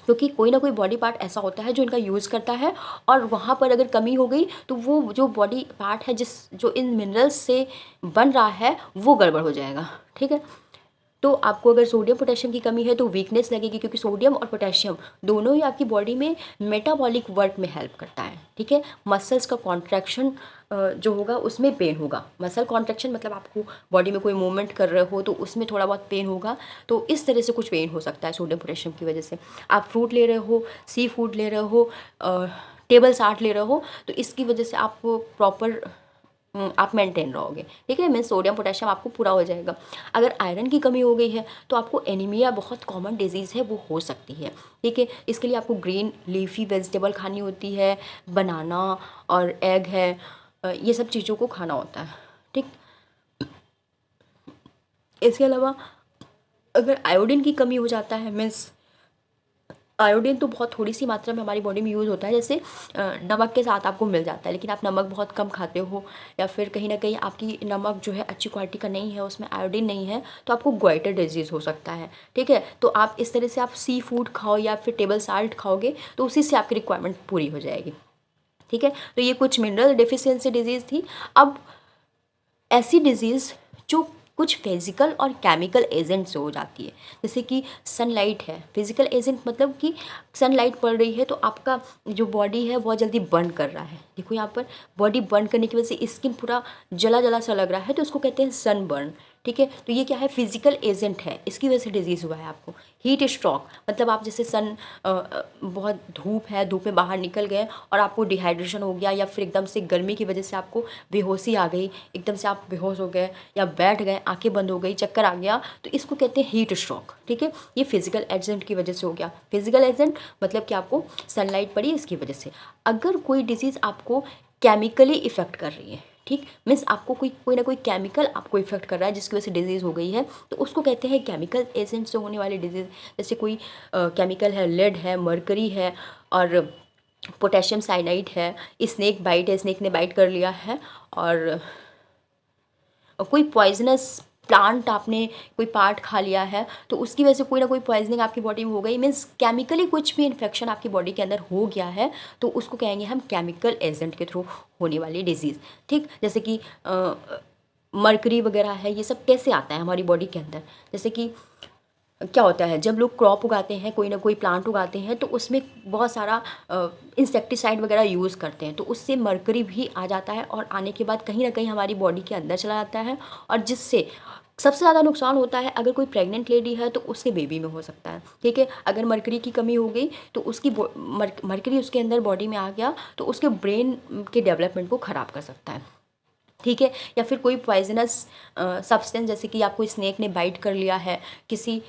क्योंकि कोई ना कोई बॉडी पार्ट ऐसा होता है जो इनका यूज़ करता है, और वहाँ पर अगर कमी हो गई तो वो जो बॉडी पार्ट है जो इन मिनरल्स से बन रहा है वो गड़बड़ हो जाएगा। ठीक है, तो आपको अगर सोडियम पोटेशियम की कमी है तो वीकनेस लगेगी, क्योंकि सोडियम और पोटेशियम दोनों ही आपकी बॉडी में मेटाबॉलिक वर्क में हेल्प करता है। ठीक है, मसल्स का कॉन्ट्रैक्शन जो होगा उसमें पेन होगा। मसल कॉन्ट्रैक्शन मतलब आपको बॉडी में कोई मूवमेंट कर रहे हो तो उसमें थोड़ा बहुत पेन होगा, तो इस तरह से कुछ पेन हो सकता है सोडियम पोटेशियम की वजह से। आप फ्रूट ले रहे हो, सी फूड ले रहे हो, टेबल साल्ट ले रहे हो, तो इसकी वजह से आप प्रॉपर आप मेंटेन रहोगे। ठीक है, मीन्स सोडियम पोटेशियम आपको पूरा हो जाएगा। अगर आयरन की कमी हो गई है तो आपको एनीमिया, बहुत कॉमन डिजीज़ है, वो हो सकती है। ठीक है, इसके लिए आपको ग्रीन लीफी वेजिटेबल खानी होती है, बनाना और एग है, ये सब चीज़ों को खाना होता है। ठीक, इसके अलावा अगर आयोडीन की कमी हो जाता है, मीन्स आयोडीन तो बहुत थोड़ी सी मात्रा में हमारी बॉडी में यूज़ होता है, जैसे नमक के साथ आपको मिल जाता है, लेकिन आप नमक बहुत कम खाते हो, या फिर कहीं ना कहीं आपकी नमक जो है अच्छी क्वालिटी का नहीं है, उसमें आयोडीन नहीं है, तो आपको ग्वाइटर डिजीज़ हो सकता है। ठीक है, तो आप इस तरह से आप सी फूड खाओ या फिर टेबल साल्ट खाओगे तो उसी से आपकी रिक्वायरमेंट पूरी हो जाएगी। ठीक है, तो ये कुछ मिनरल डिफिशियंसी डिजीज़ थी। अब ऐसी डिजीज़ जो कुछ फिजिकल और केमिकल एजेंट से हो जाती है, जैसे कि सनलाइट है। फिजिकल एजेंट मतलब कि सनलाइट पड़ रही है तो आपका जो बॉडी है बहुत जल्दी बर्न कर रहा है। देखो यहाँ पर बॉडी बर्न करने की वजह से स्किन पूरा जला जला सा लग रहा है, तो उसको कहते हैं सन बर्न। ठीक है, तो ये क्या है, फिजिकल एजेंट है, इसकी वजह से डिजीज़ हुआ है आपको। हीट स्ट्रोक मतलब आप जैसे बहुत धूप है, धूप में बाहर निकल गए और आपको डिहाइड्रेशन हो गया, या फिर एकदम से गर्मी की वजह से आपको बेहोशी आ गई, एकदम से आप बेहोश हो गए या बैठ गए, आंखें बंद हो गई, चक्कर आ गया, तो इसको कहते हैं हीट स्ट्रोक। ठीक है, ये फिजिकल एजेंट की वजह से हो गया। फिजिकल एजेंट मतलब कि आपको सनलाइट पड़ी इसकी वजह से। अगर कोई डिजीज़ आपको केमिकली इफ़ेक्ट कर रही है, ठीक, मीन्स आपको कोई ना कोई केमिकल आपको इफेक्ट कर रहा है जिसकी वजह से डिजीज़ हो गई है, तो उसको कहते हैं केमिकल एजेंट से होने वाली डिजीज़। जैसे कोई केमिकल है, लेड है, मरकरी है, और पोटेशियम साइनाइड है, स्नेक बाइट है, स्नेक ने बाइट कर लिया है, और कोई पॉइजनस प्लांट आपने कोई पार्ट खा लिया है तो उसकी वजह से कोई ना कोई पॉइजनिंग आपकी बॉडी में हो गई, मीन्स केमिकली कुछ भी इन्फेक्शन आपकी बॉडी के अंदर हो गया है, तो उसको कहेंगे हम केमिकल एजेंट के थ्रू होने वाली डिजीज़। ठीक, जैसे कि मरकरी वगैरह है, ये सब कैसे आता है हमारी बॉडी के अंदर। जैसे कि क्या होता है, जब लोग क्रॉप उगाते हैं, कोई ना कोई प्लांट उगाते हैं, तो उसमें बहुत सारा इंसेक्टिसाइड वगैरह यूज़ करते हैं, तो उससे मरकरी भी आ जाता है, और आने के बाद कहीं ना कहीं हमारी बॉडी के अंदर चला जाता है, और जिससे सबसे ज़्यादा नुकसान होता है अगर कोई प्रेग्नेंट लेडी है तो उसके बेबी में हो सकता है, ठीक है। अगर मरकरी की कमी हो गई तो उसकी मरकरी उसके अंदर बॉडी में आ गया तो उसके ब्रेन के डेवलपमेंट को ख़राब कर सकता है, ठीक है। या फिर कोई पॉइजनस सब्सटेंस, जैसे कि आपको स्नेक ने बाइट कर लिया है, किसी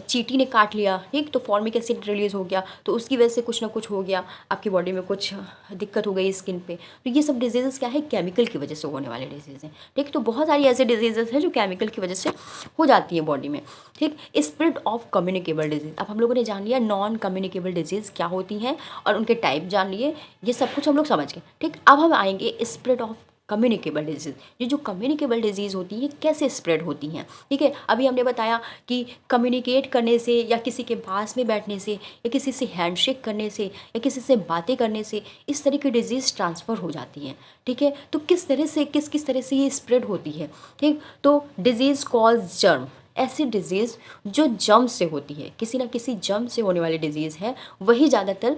चींटी ने काट लिया, ठीक, तो फॉर्मिक एसिड रिलीज़ हो गया, तो उसकी वजह से कुछ ना कुछ हो गया, आपकी बॉडी में कुछ दिक्कत हो गई स्किन पे। तो ये सब डिजीज़ेस क्या है, केमिकल की वजह से होने वाले डिजीज़ हैं, ठीक। तो बहुत सारी ऐसे डिजीज़ेस हैं जो केमिकल की वजह से हो जाती है बॉडी में, ठीक। स्प्रेड ऑफ कम्युनिकेबल डिजीज़, अब हम लोगों ने जान लिया नॉन कम्युनिकेबल डिजीज़ क्या होती हैं और उनके टाइप जान लिए, ये सब कुछ हम लोग समझ गए, ठीक। अब हम आएंगे स्प्रेड ऑफ कम्युनिकेबल डिजीज़। ये जो कम्युनिकेबल डिजीज़ होती है कैसे स्प्रेड होती हैं, ठीक है। अभी हमने बताया कि कम्युनिकेट करने से, या किसी के पास में बैठने से, या किसी से हैंडशेक करने से, या किसी से बातें करने से इस तरह की डिजीज़ ट्रांसफ़र हो जाती हैं, ठीक है। तो किस तरह से किस तरह से ये स्प्रेड होती है, ठीक। तो डिजीज़ कॉज जर्म, ऐसी डिजीज़ जो जर्म से होती है, किसी ना किसी जर्म से होने वाली डिजीज़ है, वही ज़्यादातर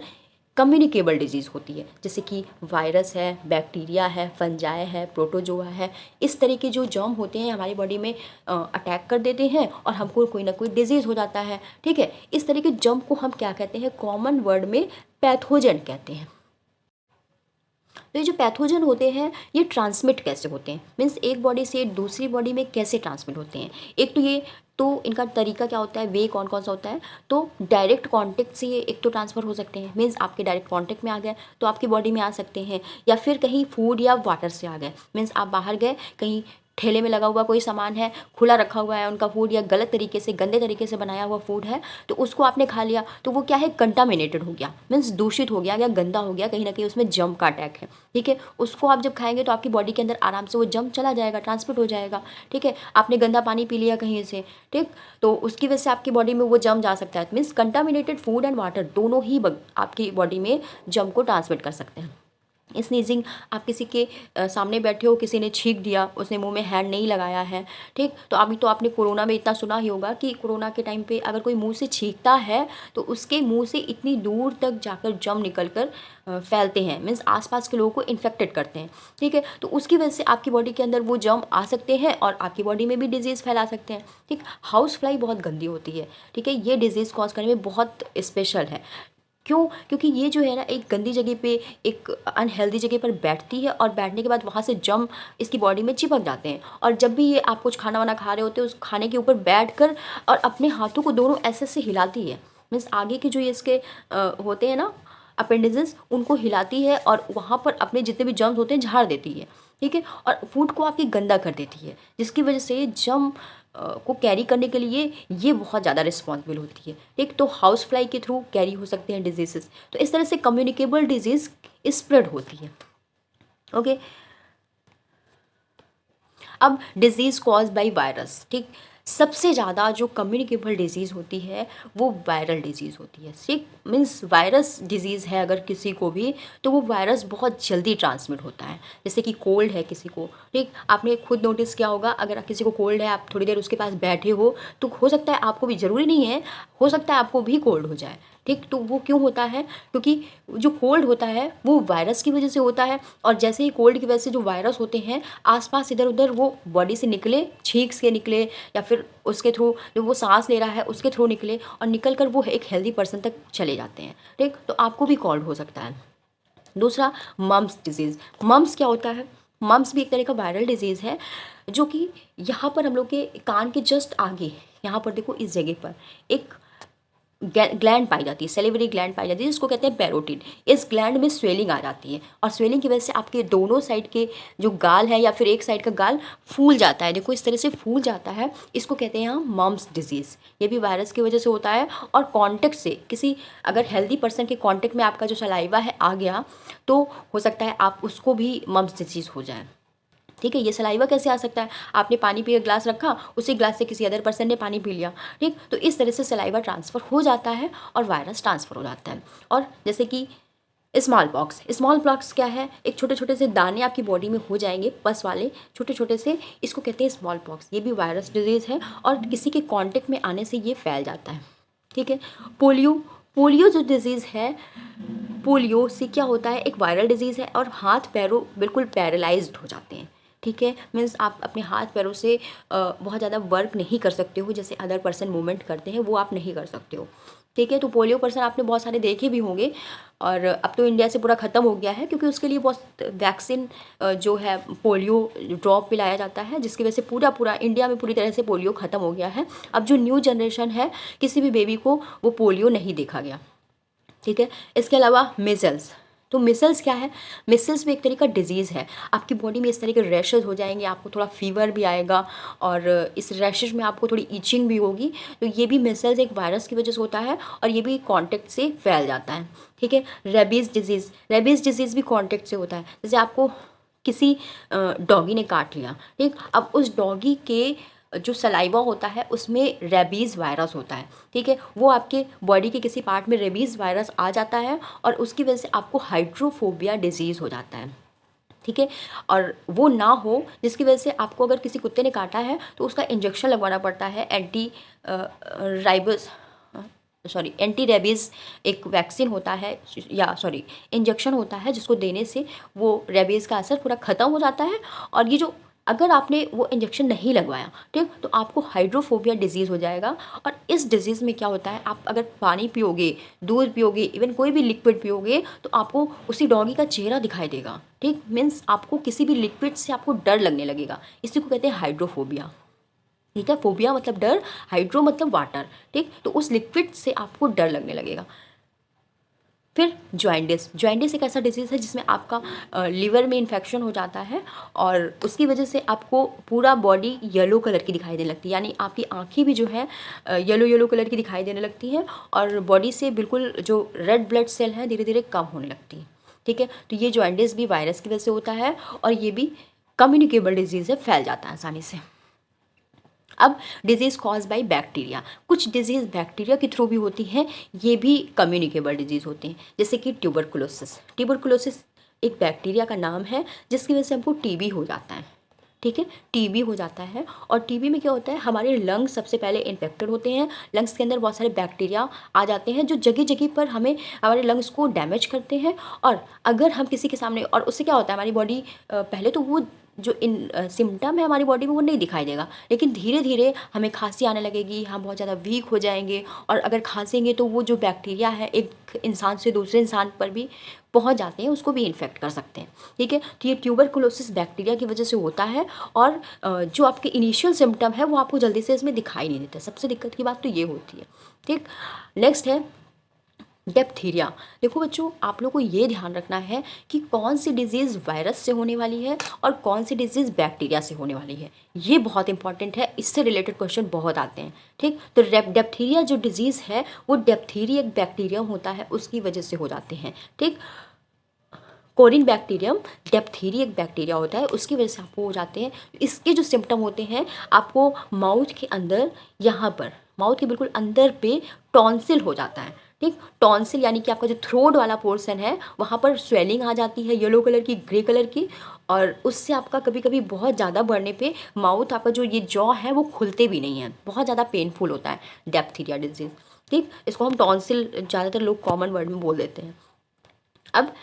कम्युनिकेबल डिजीज़ होती है। जैसे कि वायरस है, बैक्टीरिया है, फंजाई है, प्रोटोजोआ है, इस तरह के जो जर्म होते हैं हमारी बॉडी में अटैक कर देते हैं और हमको कोई ना कोई डिजीज़ हो जाता है, ठीक है। इस तरह के जर्म को हम क्या कहते हैं, कॉमन वर्ड में पैथोजन कहते हैं। तो ये जो पैथोजन होते हैं ये ट्रांसमिट कैसे होते हैं, मीन्स एक बॉडी से दूसरी बॉडी में कैसे ट्रांसमिट होते हैं। एक तो ये, तो इनका तरीका क्या होता है, वे कौन कौन सा होता है, तो डायरेक्ट कांटेक्ट से एक तो ट्रांसफ़र हो सकते हैं, मीन्स आपके डायरेक्ट कांटेक्ट में आ गए तो आपकी बॉडी में आ सकते हैं, या फिर कहीं फूड या वाटर से आ गए, मीन्स आप बाहर गए, कहीं ठेले में लगा हुआ कोई सामान है, खुला रखा हुआ है उनका फूड, या गलत तरीके से गंदे तरीके से बनाया हुआ फूड है, तो उसको आपने खा लिया तो वो क्या है, कंटामिनेटेड हो गया, मीन्स दूषित हो गया या गंदा हो गया, कहीं ना कहीं उसमें जर्म का अटैक है, ठीक है। उसको आप जब खाएंगे तो आपकी बॉडी के अंदर आराम से वो जर्म चला जाएगा, ट्रांसमिट हो जाएगा, ठीक है। आपने गंदा पानी पी लिया कहीं से, ठीक, तो उसकी वजह से आपकी बॉडी में वो जर्म जा सकता है, means contaminated food and water दोनों ही आपकी बॉडी में जर्म को ट्रांसमिट कर सकते हैं। स्नीजिंग, आप किसी के सामने बैठे हो, किसी ने छींक दिया, उसने मुंह में हैंड नहीं लगाया है, ठीक, तो अभी तो आपने कोरोना में इतना सुना ही होगा कि कोरोना के टाइम पे अगर कोई मुंह से छींकता है तो उसके मुंह से इतनी दूर तक जाकर जर्म निकल कर फैलते हैं, मीन्स आसपास के लोगों को इन्फेक्टेड करते हैं, ठीक है। तो उसकी वजह से आपकी बॉडी के अंदर वो जर्म आ सकते हैं और आपकी बॉडी में भी डिजीज़ फैला सकते हैं, ठीक। हाउस फ्लाई बहुत गंदी होती है, ठीक है, ये डिजीज़ कॉज करने में बहुत स्पेशल है। क्यों, क्योंकि ये जो है ना एक गंदी जगह पे, एक अनहेल्दी जगह पर बैठती है और बैठने के बाद वहाँ से जर्म इसकी बॉडी में चिपक जाते हैं, और जब भी ये आप कुछ खाना वाना खा रहे होते हैं उस खाने के ऊपर बैठकर और अपने हाथों को दोनों ऐसे से हिलाती है, मीन्स आगे के जो ये इसके होते हैं ना अपेंडिजेस, उनको हिलाती है और वहाँ पर अपने जितने भी जर्म्स होते हैं झाड़ देती है, ठीक है, और फूड को आपकी गंदा कर देती है, जिसकी वजह से जर्म को कैरी करने के लिए ये बहुत ज़्यादा रिस्पॉन्सिबल होती है, ठीक। तो हाउस फ्लाई के थ्रू कैरी हो सकते हैं डिजीज़ेस, तो इस तरह से कम्युनिकेबल डिजीज़ स्प्रेड होती है, ओके। अब डिजीज़ कॉज बाय वायरस, ठीक, सबसे ज़्यादा जो कम्युनिकेबल डिजीज़ होती है वो वायरल डिजीज़ होती है, ठीक, मीन्स वायरस डिजीज़ है अगर किसी को भी तो वो वायरस बहुत जल्दी ट्रांसमिट होता है। जैसे कि कोल्ड है किसी को, ठीक, आपने खुद नोटिस किया होगा, अगर किसी को कोल्ड है, आप थोड़ी देर उसके पास बैठे हो तो हो सकता है आपको भी, ज़रूरी नहीं है, हो सकता है आपको भी कोल्ड हो जाए, ठीक। तो वो क्यों होता है, क्योंकि जो कोल्ड होता है वो वायरस की वजह से होता है, और जैसे ही कोल्ड की वजह से जो वायरस होते हैं आसपास इधर उधर वो बॉडी से निकले, छींक से निकले, या फिर उसके थ्रू जो वो सांस ले रहा है उसके थ्रू निकले, और निकल कर वो एक हेल्दी पर्सन तक चले जाते हैं, ठीक। तो आपको भी कोल्ड हो सकता है। दूसरा, मम्स डिजीज़। मम्स क्या होता है, मम्स भी एक तरह का वायरल डिजीज़ है, जो कि यहाँ पर हम लोग के कान के जस्ट आगे, यहाँ पर देखो इस जगह पर एक ग्लैंड पाई जाती है, सेलिवरी ग्लैंड पाई जाती है, जिसको कहते हैं पैरोटिड। इस ग्लैंड में स्वेलिंग आ जाती है, और स्वेलिंग की वजह से आपके दोनों साइड के जो गाल है या फिर एक साइड का गाल फूल जाता है, देखो इस तरह से फूल जाता है, इसको कहते हैं हम मम्स डिजीज़। ये भी वायरस की वजह से होता है, और कॉन्टेक्ट से, किसी अगर हेल्दी पर्सन के कॉन्टेक्ट में आपका जो सलाइवा है आ गया तो हो सकता है आप उसको भी मम्स डिजीज़ हो जाए, ठीक है। ये सलाइवा कैसे आ सकता है, आपने पानी पी ग्लास रखा, उसी ग्लास से किसी अदर पर्सन ने पानी पी लिया, ठीक, तो इस तरह से सलाइवा ट्रांसफ़र हो जाता है और वायरस ट्रांसफ़र हो जाता है। और जैसे कि स्मॉल पॉक्स, स्मॉल पॉक्स क्या है, एक छोटे छोटे से दाने आपकी बॉडी में हो जाएंगे, पस वाले छोटे छोटे से, इसको कहते हैं स्मॉल पॉक्स। ये भी वायरस डिजीज़ है और किसी के कॉन्टेक्ट में आने से ये फैल जाता है, ठीक है। पोलियो, पोलियो जो डिज़ीज़ है, पोलियो से क्या होता है, एक वायरल डिजीज़ है और हाथ पैरों बिल्कुल पैरालाइज्ड हो जाते हैं, ठीक है, मीन्स आप अपने हाथ पैरों से बहुत ज़्यादा वर्क नहीं कर सकते हो, जैसे अदर पर्सन मूवमेंट करते हैं वो आप नहीं कर सकते हो। ठीक है, तो पोलियो पर्सन आपने बहुत सारे देखे भी होंगे, और अब तो इंडिया से पूरा ख़त्म हो गया है, क्योंकि उसके लिए बहुत वैक्सीन जो है पोलियो ड्रॉप पिलाया जाता है, जिसकी वजह से पूरा पूरा इंडिया में पूरी तरह से पोलियो ख़त्म हो गया है। अब जो न्यू जनरेशन है, किसी भी बेबी को वो पोलियो नहीं देखा गया। ठीक है, इसके अलावा मिजल्स। तो मिसल्स क्या है? मिसल्स भी एक तरीका डिजीज़ है। आपकी बॉडी में इस तरह के रैशेज हो जाएंगे, आपको थोड़ा फीवर भी आएगा, और इस रैशेज में आपको थोड़ी ईचिंग भी होगी। तो ये भी मिसल्स एक वायरस की वजह से होता है, और ये भी कॉन्टेक्ट से फैल जाता है। ठीक है, रेबीज़ डिजीज़, रेबीज़ डिजीज़ भी कॉन्टेक्ट से होता है। जैसे आपको किसी डॉगी ने काट लिया, ठीक, अब उस डॉगी के जो सलाइवा होता है उसमें रेबीज़ वायरस होता है। ठीक है, वो आपके बॉडी के किसी पार्ट में रेबीज़ वायरस आ जाता है, और उसकी वजह से आपको हाइड्रोफोबिया डिजीज़ हो जाता है। ठीक है, और वो ना हो जिसकी वजह से आपको, अगर किसी कुत्ते ने काटा है तो उसका इंजेक्शन लगवाना पड़ता है, एंटी रेबीज़ एक वैक्सीन होता है, या सॉरी इंजेक्शन होता है, जिसको देने से वो रेबीज़ का असर पूरा ख़त्म हो जाता है। और ये जो, अगर आपने वो इंजेक्शन नहीं लगवाया, ठीक, तो आपको हाइड्रोफोबिया डिजीज़ हो जाएगा। और इस डिजीज़ में क्या होता है, आप अगर पानी पियोगे, दूध पियोगे, इवन कोई भी लिक्विड पियोगे, तो आपको उसी डॉगी का चेहरा दिखाई देगा। ठीक, मीन्स आपको किसी भी लिक्विड से आपको डर लगने लगेगा। इसी को कहते हैं हाइड्रोफोबिया। ठीक है, फोबिया मतलब डर, हाइड्रो मतलब वाटर। ठीक, तो उस लिक्विड से आपको डर लगने लगेगा। फिर जॉइंडिस, जॉइंडिस एक ऐसा डिजीज़ है जिसमें आपका लीवर में इन्फेक्शन हो जाता है, और उसकी वजह से आपको पूरा बॉडी येलो कलर की दिखाई देने लगती है, यानी आपकी आंखें भी जो है येलो येलो कलर की दिखाई देने लगती हैं, और बॉडी से बिल्कुल जो रेड ब्लड सेल हैं धीरे धीरे कम होने लगती है। ठीक है, तो ये जॉइंडिस भी वायरस की वजह से होता है, और ये भी कम्युनिकेबल डिजीज़ है, फैल जाता है आसानी से। अब डिजीज़ कॉज बाय बैक्टीरिया, कुछ डिजीज़ बैक्टीरिया के थ्रू भी होती हैं, ये भी कम्युनिकेबल डिजीज़ होते हैं, जैसे कि ट्यूबरकुलोसिस। ट्यूबरकुलोसिस एक बैक्टीरिया का नाम है, जिसकी वजह से हमको टीबी हो जाता है। ठीक है, टीबी हो जाता है, और टीबी में क्या होता है, हमारे लंग्स सबसे पहले इन्फेक्टेड होते हैं। लंग्स के अंदर बहुत सारे बैक्टीरिया आ जाते हैं, जो जगह जगह पर हमें, हमारे लंग्स को डैमेज करते हैं। और अगर हम किसी के सामने, और उससे क्या होता है, हमारी बॉडी पहले तो वो जो इन सिम्टम है हमारी बॉडी में वो नहीं दिखाई देगा, लेकिन धीरे धीरे हमें खांसी आने लगेगी, हम बहुत ज़्यादा वीक हो जाएंगे, और अगर खांसेंगे तो वो जो बैक्टीरिया है एक इंसान से दूसरे इंसान पर भी पहुंच जाते हैं, उसको भी इन्फेक्ट कर सकते हैं। ठीक है, तो ये ट्यूबरकुलोसिस बैक्टीरिया की वजह से होता है, और जो आपके इनिशियल सिम्टम है वो आपको जल्दी से इसमें दिखाई नहीं देता। सबसे दिक्कत की बात तो ये होती है। ठीक, नेक्स्ट है डेप्थीरिया। देखो बच्चों, आप लोग को ये ध्यान रखना है कि कौन सी डिजीज़ वायरस से होने वाली है और कौन सी डिजीज़ बैक्टीरिया से होने वाली है। ये बहुत इंपॉर्टेंट है, इससे रिलेटेड क्वेश्चन बहुत आते हैं। ठीक, तो डेप्थीरिया जो डिजीज़ है वो डेप्थीरिया एक बैक्टीरिया होता है, उसकी वजह से हो जाते हैं। ठीक, कोरिन बैक्टीरियम डेप्थीरी एक बैक्टीरिया होता है, उसकी वजह से आपको हो जाते हैं। इसके जो सिम्टम होते हैं, आपको माउथ के अंदर, यहाँ पर माउथ के बिल्कुल अंदर पे टॉन्सिल हो जाता है। ठीक, टॉन्सिल यानी कि आपका जो थ्रोट वाला पोर्शन है वहाँ पर स्वेलिंग आ जाती है, येलो कलर की, ग्रे कलर की, और उससे आपका कभी कभी बहुत ज़्यादा बढ़ने पे माउथ, आपका जो ये जॉ है वो खुलते भी नहीं है, बहुत ज़्यादा पेनफुल होता है डेप्थीरिया डिजीज़। ठीक, इसको हम टॉन्सिल ज़्यादातर लोग कॉमन वर्ड में बोल देते हैं। अब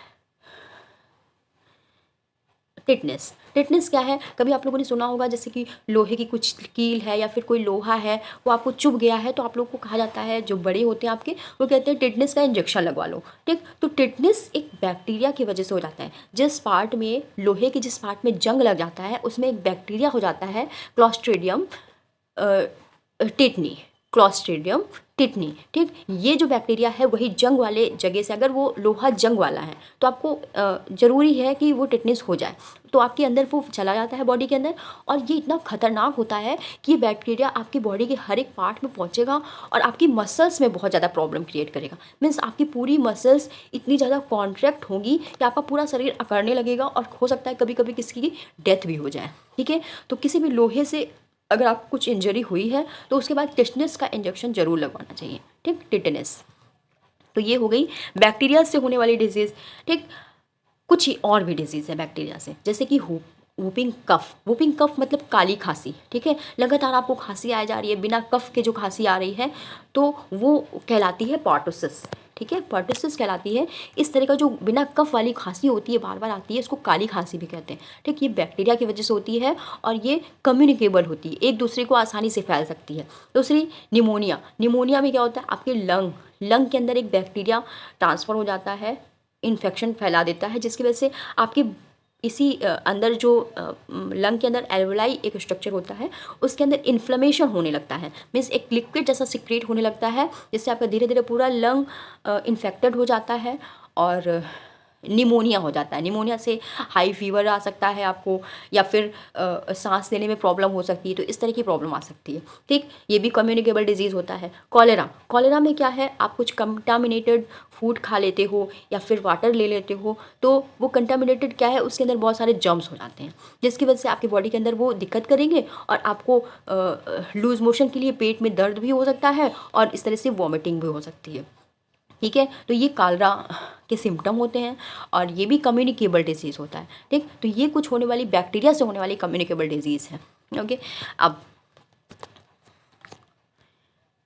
टिटनेस, टिटनेस क्या है, कभी आप लोगों ने सुना होगा, जैसे कि लोहे की कुछ कील है या फिर कोई लोहा है वो आपको चुभ गया है, तो आप लोगों को कहा जाता है, जो बड़े होते हैं आपके, वो कहते हैं टिटनेस का इंजेक्शन लगवा लो। ठीक, तो टिटनेस एक बैक्टीरिया की वजह से हो जाता है। जिस पार्ट में लोहे के जिस पार्ट में जंग लग जाता है उसमें एक बैक्टीरिया हो जाता है, क्लॉस्ट्रीडियम टिटनी, क्लॉस्ट्रीडियम टिटनी। ठीक, ये जो बैक्टीरिया है वही जंग वाले जगह से, अगर वो लोहा जंग वाला है तो आपको ज़रूरी है कि वो टिटनेस हो जाए, तो आपके अंदर वो चला जाता है बॉडी के अंदर, और ये इतना खतरनाक होता है कि ये बैक्टीरिया आपकी बॉडी के हर एक पार्ट में पहुंचेगा और आपकी मसल्स में बहुत ज़्यादा प्रॉब्लम क्रिएट करेगा। मीन्स आपकी पूरी मसल्स इतनी ज़्यादा कॉन्ट्रैक्ट होगी कि आपका पूरा शरीर अकड़ने लगेगा, और हो सकता है कभी कभी किसी की डेथ भी हो जाए। ठीक है, तो किसी भी लोहे से अगर आपको कुछ इंजरी हुई है तो उसके बाद टिटनेस का इंजेक्शन जरूर लगवाना चाहिए। ठीक, टिटनेस, तो ये हो गई बैक्टीरिया से होने वाली डिजीज़। ठीक, कुछ ही और भी डिजीज़ है बैक्टीरिया से, जैसे कि वूपिंग कफ। वूपिंग कफ मतलब काली खांसी। ठीक है, लगातार आपको खांसी आ जा रही है, बिना कफ के जो खांसी आ रही है, तो वो कहलाती है पॉर्टोसिस। ठीक है, पर्टिसिस कहलाती है। इस तरह का जो बिना कफ वाली खांसी होती है, बार बार आती है, इसको काली खांसी भी कहते हैं। ठीक, ये बैक्टीरिया की वजह से होती है और ये कम्युनिकेबल होती है, एक दूसरे को आसानी से फैल सकती है। दूसरी निमोनिया। निमोनिया में क्या होता है, आपके लंग के अंदर एक बैक्टीरिया ट्रांसफ़र हो जाता है, इन्फेक्शन फैला देता है, जिसकी वजह से आपकी इसी अंदर जो लंग के अंदर एल्वेलाई एक स्ट्रक्चर होता है, उसके अंदर इन्फ्लेमेशन होने लगता है, मीन्स एक लिक्विड जैसा सिक्रेट होने लगता है, जिससे आपका धीरे धीरे पूरा लंग इन्फेक्टेड हो जाता है और निमोनिया हो जाता है। निमोनिया से हाई फीवर आ सकता है आपको, या फिर सांस लेने में प्रॉब्लम हो सकती है, तो इस तरह की प्रॉब्लम आ सकती है। ठीक, ये भी कम्युनिकेबल डिजीज़ होता है। कॉलेरा। कॉलेरा में क्या है, आप कुछ कंटामिनेटेड फूड खा लेते हो या फिर वाटर ले लेते हो, तो वो कंटामिनेटेड क्या है, उसके अंदर बहुत सारे जर्म्स हो जाते हैं, जिसकी वजह से आपकी बॉडी के अंदर वो दिक्कत करेंगे और आपको लूज मोशन के लिए पेट में दर्द भी हो सकता है और इस तरह से वॉमिटिंग भी हो सकती है। ठीक है, तो ये कॉलरा के सिम्टम होते हैं और ये भी कम्युनिकेबल डिजीज़ होता है। ठीक, तो ये कुछ होने वाली बैक्टीरिया से होने वाली कम्युनिकेबल डिजीज़ है। ओके, अब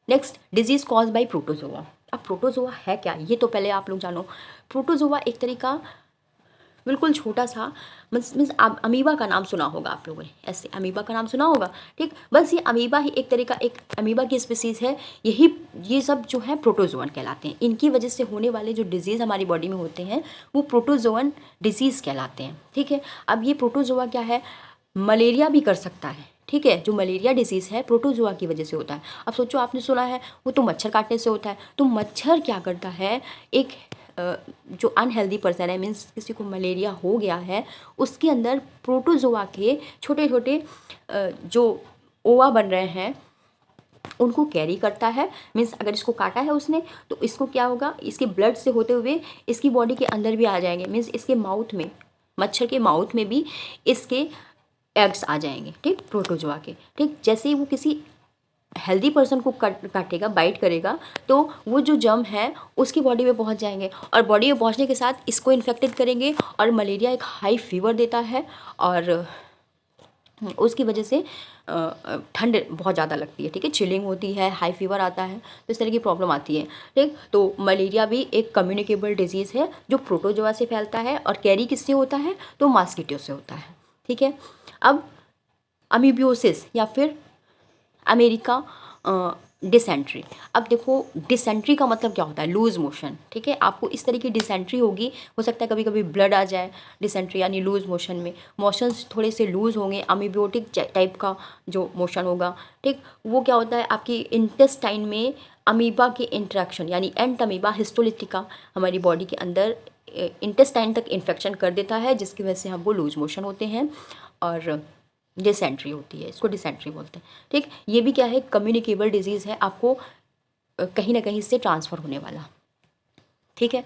next, disease cause by protozoa. अब प्रोटोजोआ है क्या, ये तो पहले आप लोग जानो। प्रोटोजोआ एक तरह का बिल्कुल छोटा सा मीन्स अमीबा का नाम सुना होगा आप लोगों ने, ऐसे अमीबा का नाम सुना होगा। ठीक, बस ये अमीबा ही एक तरह का एक अमीबा की स्पीसीज़ है। ये सब जो है प्रोटोजोअन कहलाते हैं। इनकी वजह से होने वाले जो डिजीज़ हमारी बॉडी में होते हैं वो प्रोटोजोअन डिजीज़ कहलाते हैं। ठीक है, अब ये प्रोटोजोआ क्या है, मलेरिया भी कर सकता है। ठीक है, जो मलेरिया डिजीज़ है प्रोटोजोआ की वजह से होता है। अब सोचो, आपने सुना है वो तो मच्छर काटने से होता है, तो मच्छर क्या करता है, एक जो अनहेल्दी पर्सन है, मीन्स किसी को मलेरिया हो गया है, उसके अंदर प्रोटोजोआ के छोटे छोटे जो ओवा बन रहे हैं उनको कैरी करता है। मीन्स अगर इसको काटा है उसने, तो इसको क्या होगा, इसके ब्लड से होते हुए इसकी बॉडी के अंदर भी आ जाएंगे, मीन्स इसके माउथ में, मच्छर के माउथ में भी इसके एग्स आ जाएंगे। ठीक, प्रोटोजोआ के। ठीक, जैसे ही वो किसी हेल्दी पर्सन को काटेगा, बाइट करेगा, तो वो जो जर्म है उसकी बॉडी में पहुंच जाएंगे और बॉडी में पहुंचने के साथ इसको इन्फेक्टेड करेंगे और मलेरिया एक हाई फीवर देता है और उसकी वजह से ठंड बहुत ज़्यादा लगती है। ठीक है, चिलिंग होती है, हाई फीवर आता है, तो इस तरह की प्रॉब्लम आती है। ठीक, तो मलेरिया भी एक कम्युनिकेबल डिजीज़ है जो प्रोटोजोआ से फैलता है और कैरी किससे होता है, तो मॉस्किटो से होता है। ठीक है, अब अमीबियोसिस या फिर अमेरिका डिसेंट्री। अब देखो, डिसेंट्री का मतलब क्या होता है, लूज़ मोशन। ठीक है, आपको इस तरह की डिसेंट्री होगी, हो सकता है कभी कभी ब्लड आ जाए। डिसेंट्री यानी लूज़ मोशन में मोशंस थोड़े से लूज़ होंगे, अमीबियोटिक टाइप का जो मोशन होगा। ठीक, वो क्या होता है, आपकी इंटेस्टाइन में अमीबा के इंट्रैक्शन यानी एंट अमीबा हिस्टोलिटिका हमारी बॉडी के अंदर इंटेस्टाइन तक इन्फेक्शन कर देता है, जिसकी वजह से हमको लूज़ मोशन होते हैं और डिसेंट्री होती है, इसको डिसेंट्री बोलते हैं। ठीक, ये भी क्या है, कम्युनिकेबल डिजीज़ है, आपको कहीं ना कहीं से ट्रांसफ़र होने वाला। ठीक है,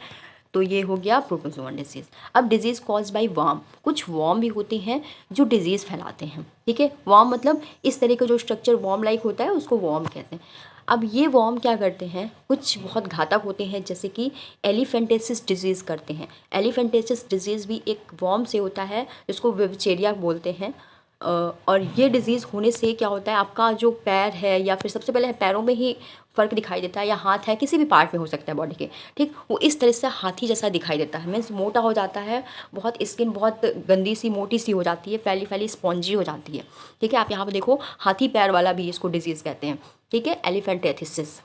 तो ये हो गया प्रोटोजोअन डिजीज़। अब डिजीज़ कॉज बाय वर्म। कुछ वर्म भी होते हैं जो डिजीज़ फैलाते हैं। ठीक है, वर्म मतलब इस तरह का जो स्ट्रक्चर वर्म लाइक होता है उसको वर्म कहते हैं। अब ये वर्म क्या करते हैं, कुछ बहुत घातक होते हैं, जैसे कि एलिफेंटेसिस डिजीज़ करते हैं। एलिफेंटेसिस डिजीज़ भी एक वर्म से होता है जिसको वेबचेरिया बोलते हैं। और ये डिज़ीज़ होने से क्या होता है, आपका जो पैर है या फिर सबसे पहले पैरों में ही फ़र्क दिखाई देता है, या हाथ है, किसी भी पार्ट में हो सकता है बॉडी के। ठीक, वो इस तरह से हाथी जैसा दिखाई देता है, मीन्स मोटा हो जाता है, बहुत स्किन बहुत गंदी सी मोटी सी हो जाती है, फैली फैली स्पॉन्जी हो जाती है। ठीक है, आप यहाँ पर देखो, हाथी पैर वाला भी इसको डिजीज़ कहते हैं। ठीक है, एलिफेंटेथिसिस।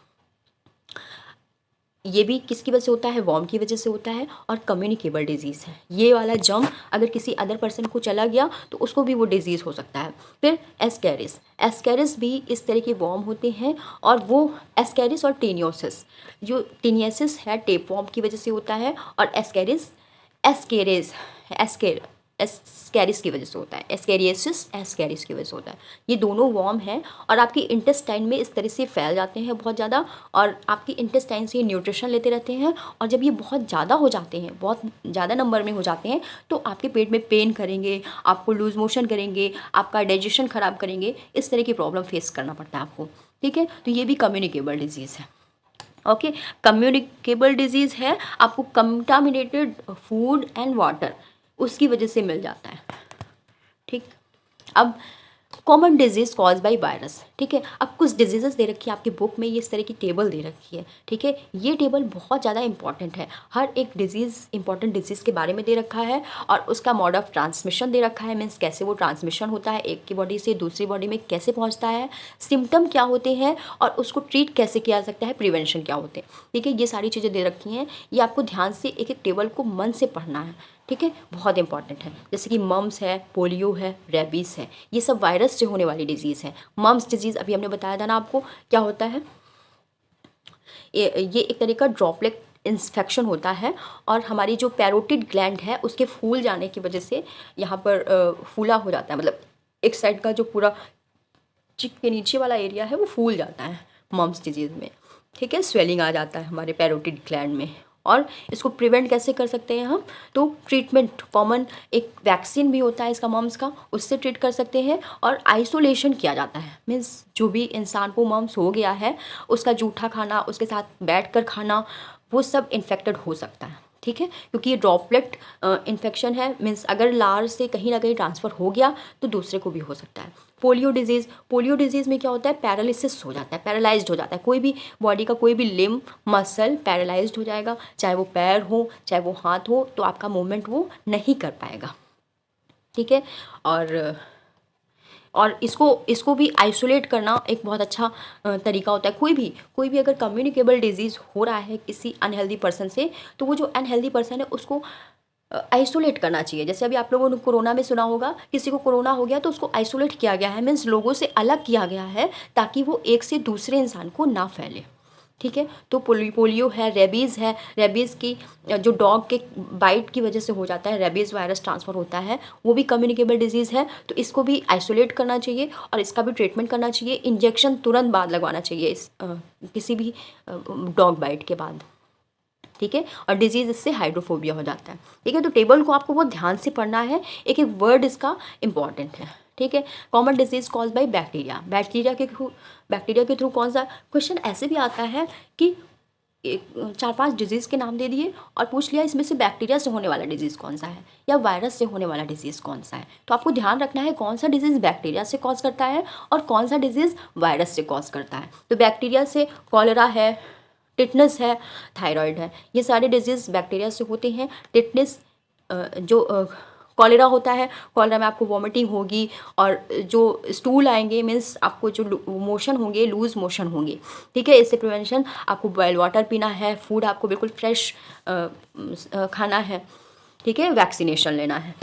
ये भी किसकी वजह से होता है, वॉर्म की वजह से होता है और कम्युनिकेबल डिजीज़ है। ये वाला जर्म अगर किसी अदर पर्सन को चला गया तो उसको भी वो डिजीज़ हो सकता है। फिर एस्केरिस। एस्केरिस भी इस तरह के वॉर्म होते हैं और वो एस्केरिस और टेनियोसिस, जो टेनियोसिस है टेप वॉर्म की वजह से होता है और एस्केरिस एस्केरिस एस्केर एस्केरिस की वजह से होता है। एस्केरियसिस एस्केरिस की वजह से होता है। ये दोनों वॉर्म हैं और आपकी इंटेस्टाइन में इस तरह से फैल जाते हैं बहुत ज़्यादा, और आपकी इंटेस्टाइन से ये न्यूट्रिशन लेते रहते हैं, और जब ये बहुत ज़्यादा हो जाते हैं, बहुत ज़्यादा नंबर में हो जाते हैं, तो आपके पेट में पेन करेंगे, आपको लूज़ मोशन करेंगे, आपका डाइजेशन ख़राब करेंगे, इस तरह की प्रॉब्लम फेस करना पड़ता है आपको। ठीक है, तो ये भी कम्युनिकेबल डिजीज़ है। ओके, कम्युनिकेबल डिजीज़ है, आपको कंटामिनेटेड फूड एंड वाटर उसकी वजह से मिल जाता है। ठीक, अब common disease cause by virus, ठीक है। अब कुछ डिजीजेस दे रखी है आपकी बुक में, ये इस तरह की टेबल दे रखी है, ठीक है। ये टेबल बहुत ज़्यादा इंपॉर्टेंट है, हर एक डिजीज़ इंपॉर्टेंट डिजीज़ के बारे में दे रखा है और उसका मोड ऑफ ट्रांसमिशन दे रखा है, मीन्स कैसे वो ट्रांसमिशन होता है, एक की बॉडी से दूसरी बॉडी में कैसे पहुँचता है, सिम्टम क्या होते हैं और उसको ट्रीट कैसे किया जा सकता है, प्रिवेंशन क्या होते हैं, ठीक है। ये सारी चीज़ें दे रखी हैं, ये आपको ध्यान से एक एक टेबल को मन से पढ़ना है, ठीक है, बहुत इंपॉर्टेंट है। जैसे कि मम्स है, पोलियो है, रेबीज़ है, ये सब वायरस से होने वाली डिजीज़ है। मम्स डिजीज़ अभी हमने बताया था ना आपको, क्या होता है, ये एक तरह का ड्रॉपलेट इन्फेक्शन होता है और हमारी जो पैरोटिड ग्लैंड है उसके फूल जाने की वजह से यहाँ पर फूला हो जाता है, मतलब एक साइड का जो पूरा चिक के नीचे वाला एरिया है वो फूल जाता है मम्स डिजीज़ में, ठीक है। स्वेलिंग आ जाता है हमारे पैरोटिड ग्लैंड में। और इसको प्रिवेंट कैसे कर सकते हैं हम, तो ट्रीटमेंट कॉमन एक वैक्सीन भी होता है इसका मम्स का, उससे ट्रीट कर सकते हैं। और आइसोलेशन किया जाता है, मीन्स जो भी इंसान को मम्स हो गया है उसका जूठा खाना, उसके साथ बैठ कर खाना, वो सब इन्फेक्टेड हो सकता है, ठीक है। क्योंकि ये ड्रॉपलेट इन्फेक्शन है, मीन्स अगर लार से कहीं ना कहीं ट्रांसफ़र हो गया तो दूसरे को भी हो सकता है। पोलियो डिजीज़ में क्या होता है, पैरालिसिस हो जाता है, पैरालाइज्ड हो जाता है, कोई भी बॉडी का कोई भी लिम्ब मसल पैरालाइज्ड हो जाएगा, चाहे वो पैर हो चाहे वो हाथ हो, तो आपका मूवमेंट वो नहीं कर पाएगा, ठीक है। और इसको भी आइसोलेट करना एक बहुत अच्छा तरीका होता है। कोई भी अगर कम्युनिकेबल डिजीज़ हो रहा है किसी अनहेल्दी पर्सन से, तो वो जो अनहेल्दी पर्सन है उसको आइसोलेट करना चाहिए। जैसे अभी आप लोगों ने कोरोना में सुना होगा, किसी को कोरोना हो गया तो उसको आइसोलेट किया गया है, मीन्स लोगों से अलग किया गया है ताकि वो एक से दूसरे इंसान को ना फैले, ठीक है। तो पोलियो है, रेबीज़ है, रेबीज़ की जो डॉग के बाइट की वजह से हो जाता है, रेबीज़ वायरस ट्रांसफ़र होता है, वो भी कम्युनिकेबल डिजीज़ है, तो इसको भी आइसोलेट करना चाहिए और इसका भी ट्रीटमेंट करना चाहिए। इंजेक्शन तुरंत बाद लगवाना चाहिए इस किसी भी डॉग बाइट के बाद, ठीक है। और डिजीज़ इससे हाइड्रोफोबिया हो जाता है, ठीक है। तो टेबल को आपको बहुत ध्यान से पढ़ना है, एक एक वर्ड इसका इंपॉर्टेंट है, ठीक है। Common disease cause by bacteria के थ्रू कौन सा क्वेश्चन ऐसे भी आता है कि एक 4-5 डिजीज़ के नाम दे दिए और पूछ लिया इसमें से बैक्टीरिया से होने वाला डिजीज़ कौन सा है या वायरस से होने वाला डिजीज़ कौन सा है। तो आपको ध्यान रखना है कौन सा डिजीज़ बैक्टीरिया से कॉज करता है और कौन सा डिजीज़ वायरस से कॉज करता है। तो बैक्टीरिया से कॉलेरा है, टिटनस है, थायराइड है, ये सारे डिजीज़ बैक्टीरिया से होते हैं। टिटनस जो कॉलेरा होता है, कॉलेरा में आपको वॉमिटिंग होगी और जो स्टूल आएंगे, मीन्स आपको जो मोशन होंगे, लूज़ मोशन होंगे, ठीक है। इससे प्रिवेंशन आपको बॉयल वाटर पीना है, फूड आपको बिल्कुल फ्रेश खाना है, ठीक है। वैक्सीनेशन लेना है।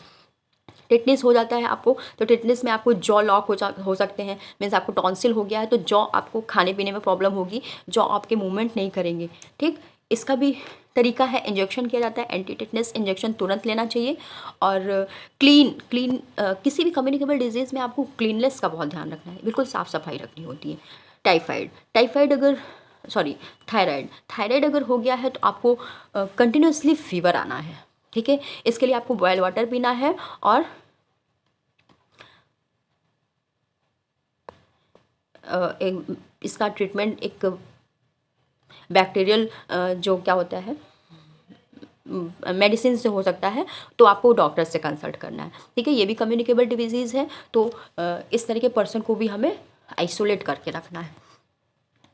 टिटनेस हो जाता है आपको, तो टिटनेस में आपको जॉ लॉक हो सकते हैं, मीन्स आपको टॉन्सिल हो गया है तो जॉ आपको खाने पीने में प्रॉब्लम होगी, जॉ आपके मूवमेंट नहीं करेंगे, ठीक। इसका भी तरीका है, इंजेक्शन किया जाता है, एंटी टिटनेस इंजेक्शन तुरंत लेना चाहिए। और क्लीन किसी भी कम्युनिकेबल डिजीज़ में आपको क्लीननेस का बहुत ध्यान रखना है, बिल्कुल साफ़ सफाई रखनी होती है। टाइफाइड अगर थायराइड अगर हो गया है तो आपको कंटिन्यूसली फीवर आना है, ठीक है। इसके लिए आपको बॉयल वाटर पीना है और इसका ट्रीटमेंट एक बैक्टीरियल जो क्या होता है मेडिसिन से हो सकता है, तो आपको डॉक्टर से कंसल्ट करना है, ठीक है। ये भी कम्युनिकेबल डिजीज़ है, तो इस तरह के पर्सन को भी हमें आइसोलेट करके रखना है।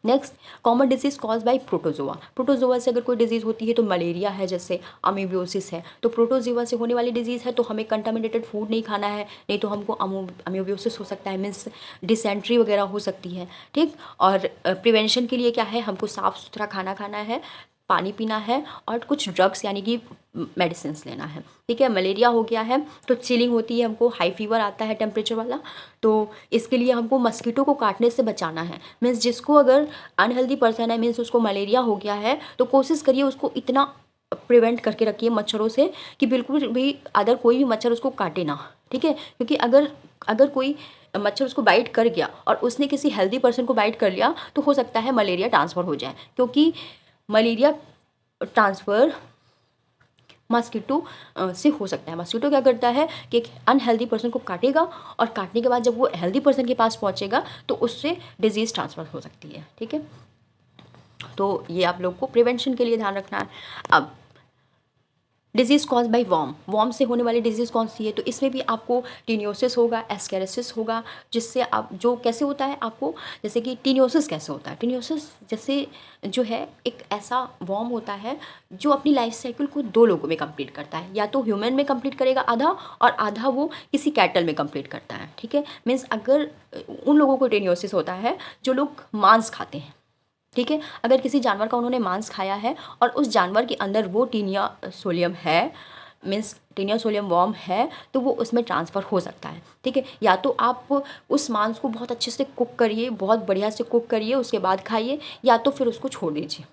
Next, common disease cause by protozoa से अगर कोई डिजीज़ होती है तो मलेरिया है, जैसे अमीबियोसिस है, तो प्रोटोजोआ से होने वाली डिजीज़ है, तो हमें कंटामिनेटेड फूड नहीं खाना है, नहीं तो हमको अमीबियोसिस हो सकता है, मीन्स डिसेंट्री वगैरह हो सकती है, ठीक। और प्रिवेंशन के लिए क्या है, हमको साफ़ सुथरा खाना खाना है, पानी पीना है और कुछ ड्रग्स यानी कि मेडिसिन लेना है, ठीक है। मलेरिया हो गया है तो चिलिंग होती है, हमको हाई फीवर आता है टेम्परेचर वाला, तो इसके लिए हमको मस्कीटो को काटने से बचाना है। मीन्स जिसको अगर अनहेल्दी पर्सन है, मीन्स उसको मलेरिया हो गया है, तो कोशिश करिए उसको इतना प्रिवेंट करके रखिए मच्छरों से कि बिल्कुल भी अदर कोई भी मच्छर उसको काटे ना, ठीक है। क्योंकि अगर कोई मच्छर उसको बाइट कर गया और उसने किसी हेल्दी पर्सन को बाइट कर लिया तो हो सकता है मलेरिया ट्रांसफ़र हो जाए, क्योंकि मलेरिया ट्रांसफ़र मस्कीटो से हो सकता है। मस्कीटो क्या करता है कि एक अनहेल्दी पर्सन को काटेगा और काटने के बाद जब वो हेल्दी पर्सन के पास पहुंचेगा तो उससे डिजीज़ ट्रांसफ़र हो सकती है, ठीक है। तो ये आप लोग को प्रिवेंशन के लिए ध्यान रखना है। अब डिजीज़ कॉज बाय वॉर्म से होने वाली डिजीज़ कौन सी है, तो इसमें भी आपको टिनियोसिस होगा, एस्केरिसिस होगा, जिससे आप जो कैसे होता है आपको, जैसे कि टिनियोसिस कैसे होता है, टिनियोसिस जैसे जो है एक ऐसा वॉर्म होता है जो अपनी लाइफ साइकिल को 2 लोगों में कंप्लीट करता है, या तो ह्यूमन में कंप्लीट करेगा आधा, और आधा वो किसी कैटल में कंप्लीट करता है, ठीक है। मीन्स अगर उन लोगों को टिनियोसिस होता है जो लोग मांस खाते हैं, ठीक है। अगर किसी जानवर का उन्होंने मांस खाया है और उस जानवर के अंदर वो टीनिया सोलियम है, मीन्स टीनिया सोलियम वॉर्म है, तो वो उसमें ट्रांसफ़र हो सकता है, ठीक है। या तो आप उस मांस को बहुत अच्छे से कुक करिए, बहुत बढ़िया से कुक करिए, उसके बाद खाइए, या तो फिर उसको छोड़ दीजिए,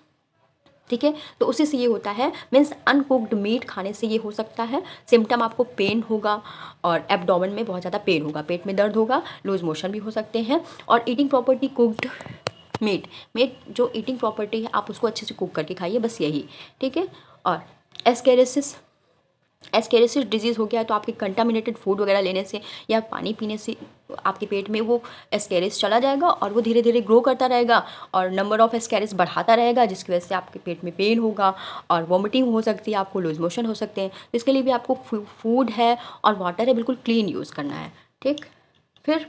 ठीक है। तो उसी से ये होता है, मीन्स अनकुक्ड मीट खाने से ये हो सकता है। सिम्टम आपको पेन होगा और एब्डोमेन में बहुत ज़्यादा पेन होगा, पेट में दर्द होगा, लूज मोशन भी हो सकते हैं। और ईटिंग प्रॉपर्टी कुक्ड मीट जो ईटिंग प्रॉपर्टी है आप उसको अच्छे से कुक करके खाइए, बस यही, ठीक है। और एस्केरिसिस डिजीज़ हो गया तो आपके कंटामिनेटेड फूड वगैरह लेने से या पानी पीने से आपके पेट में वो एस्केरिस चला जाएगा और वो धीरे धीरे ग्रो करता रहेगा और नंबर ऑफ़ एस्केरिस बढ़ाता रहेगा, जिसकी वजह से आपके पेट में पेन होगा और वॉमिटिंग हो सकती है, आपको लूज मोशन हो सकते हैं। तो इसके लिए भी आपको फूड है और वाटर है बिल्कुल क्लीन यूज़ करना है, ठीक। फिर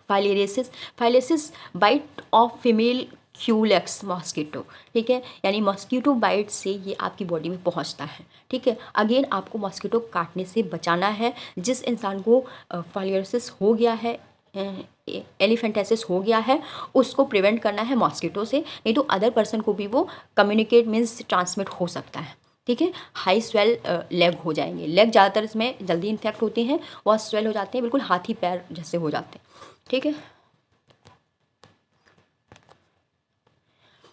filariasis bite of female culex mosquito, ठीक है, यानी मॉस्किटो बाइट से ये आपकी बॉडी में पहुंचता है, ठीक है। अगेन आपको मॉस्किटो काटने से बचाना है। जिस इंसान को फाइलेरिसिस हो गया है, एलिफेंटाइसिस हो गया है, उसको प्रिवेंट करना है मॉस्किटो से, नहीं तो अदर पर्सन को भी वो कम्युनिकेट मीन्स ट्रांसमिट हो सकता है, ठीक है। हाई स्वेल लेग हो जाएंगे, लेग ज़्यादातर इसमें जल्दी इन्फेक्ट होते हैं, बहुत स्वेल हो जाते हैं, बिल्कुल हाथी पैर जैसे हो जाते हैं, ठीक है।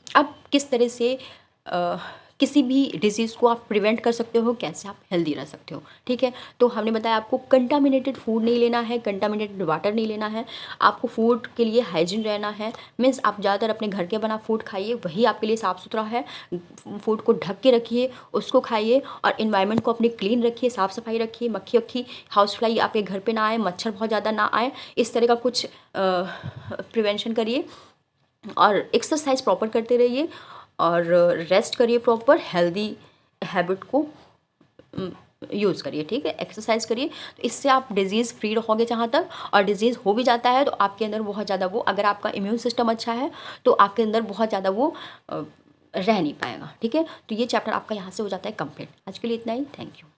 अब किस तरह से किसी भी डिजीज़ को आप प्रिवेंट कर सकते हो, कैसे आप हेल्दी रह सकते हो, ठीक है। तो हमने बताया आपको कंटामिनेटेड फूड नहीं लेना है, कंटामिनेटेड वाटर नहीं लेना है, आपको फूड के लिए हाइजीन रहना है। मीन्स आप ज़्यादातर अपने घर के बना फूड खाइए, वही आपके लिए साफ़ सुथरा है। फूड को ढक के रखिए, उसको खाइए, और इन्वायरमेंट को अपने क्लीन रखिए, साफ़ सफाई रखिए, मक्खी वक्खी हाउस फ्लाई आपके घर पे ना आए, मच्छर बहुत ज़्यादा ना आए, इस तरह का कुछ प्रिवेंशन करिए। और एक्सरसाइज प्रॉपर करते रहिए और रेस्ट करिए, प्रॉपर हेल्दी हैबिट को यूज़ करिए, ठीक है। एक्सरसाइज करिए, तो इससे आप डिजीज़ फ्री रहोगे जहाँ तक। और डिजीज़ हो भी जाता है तो आपके अंदर बहुत ज़्यादा वो, अगर आपका इम्यून सिस्टम अच्छा है तो आपके अंदर बहुत ज़्यादा वो रह नहीं पाएगा, ठीक है। तो ये चैप्टर आपका यहाँ से हो जाता है कंप्लीट। आज के लिए इतना ही, थैंक यू।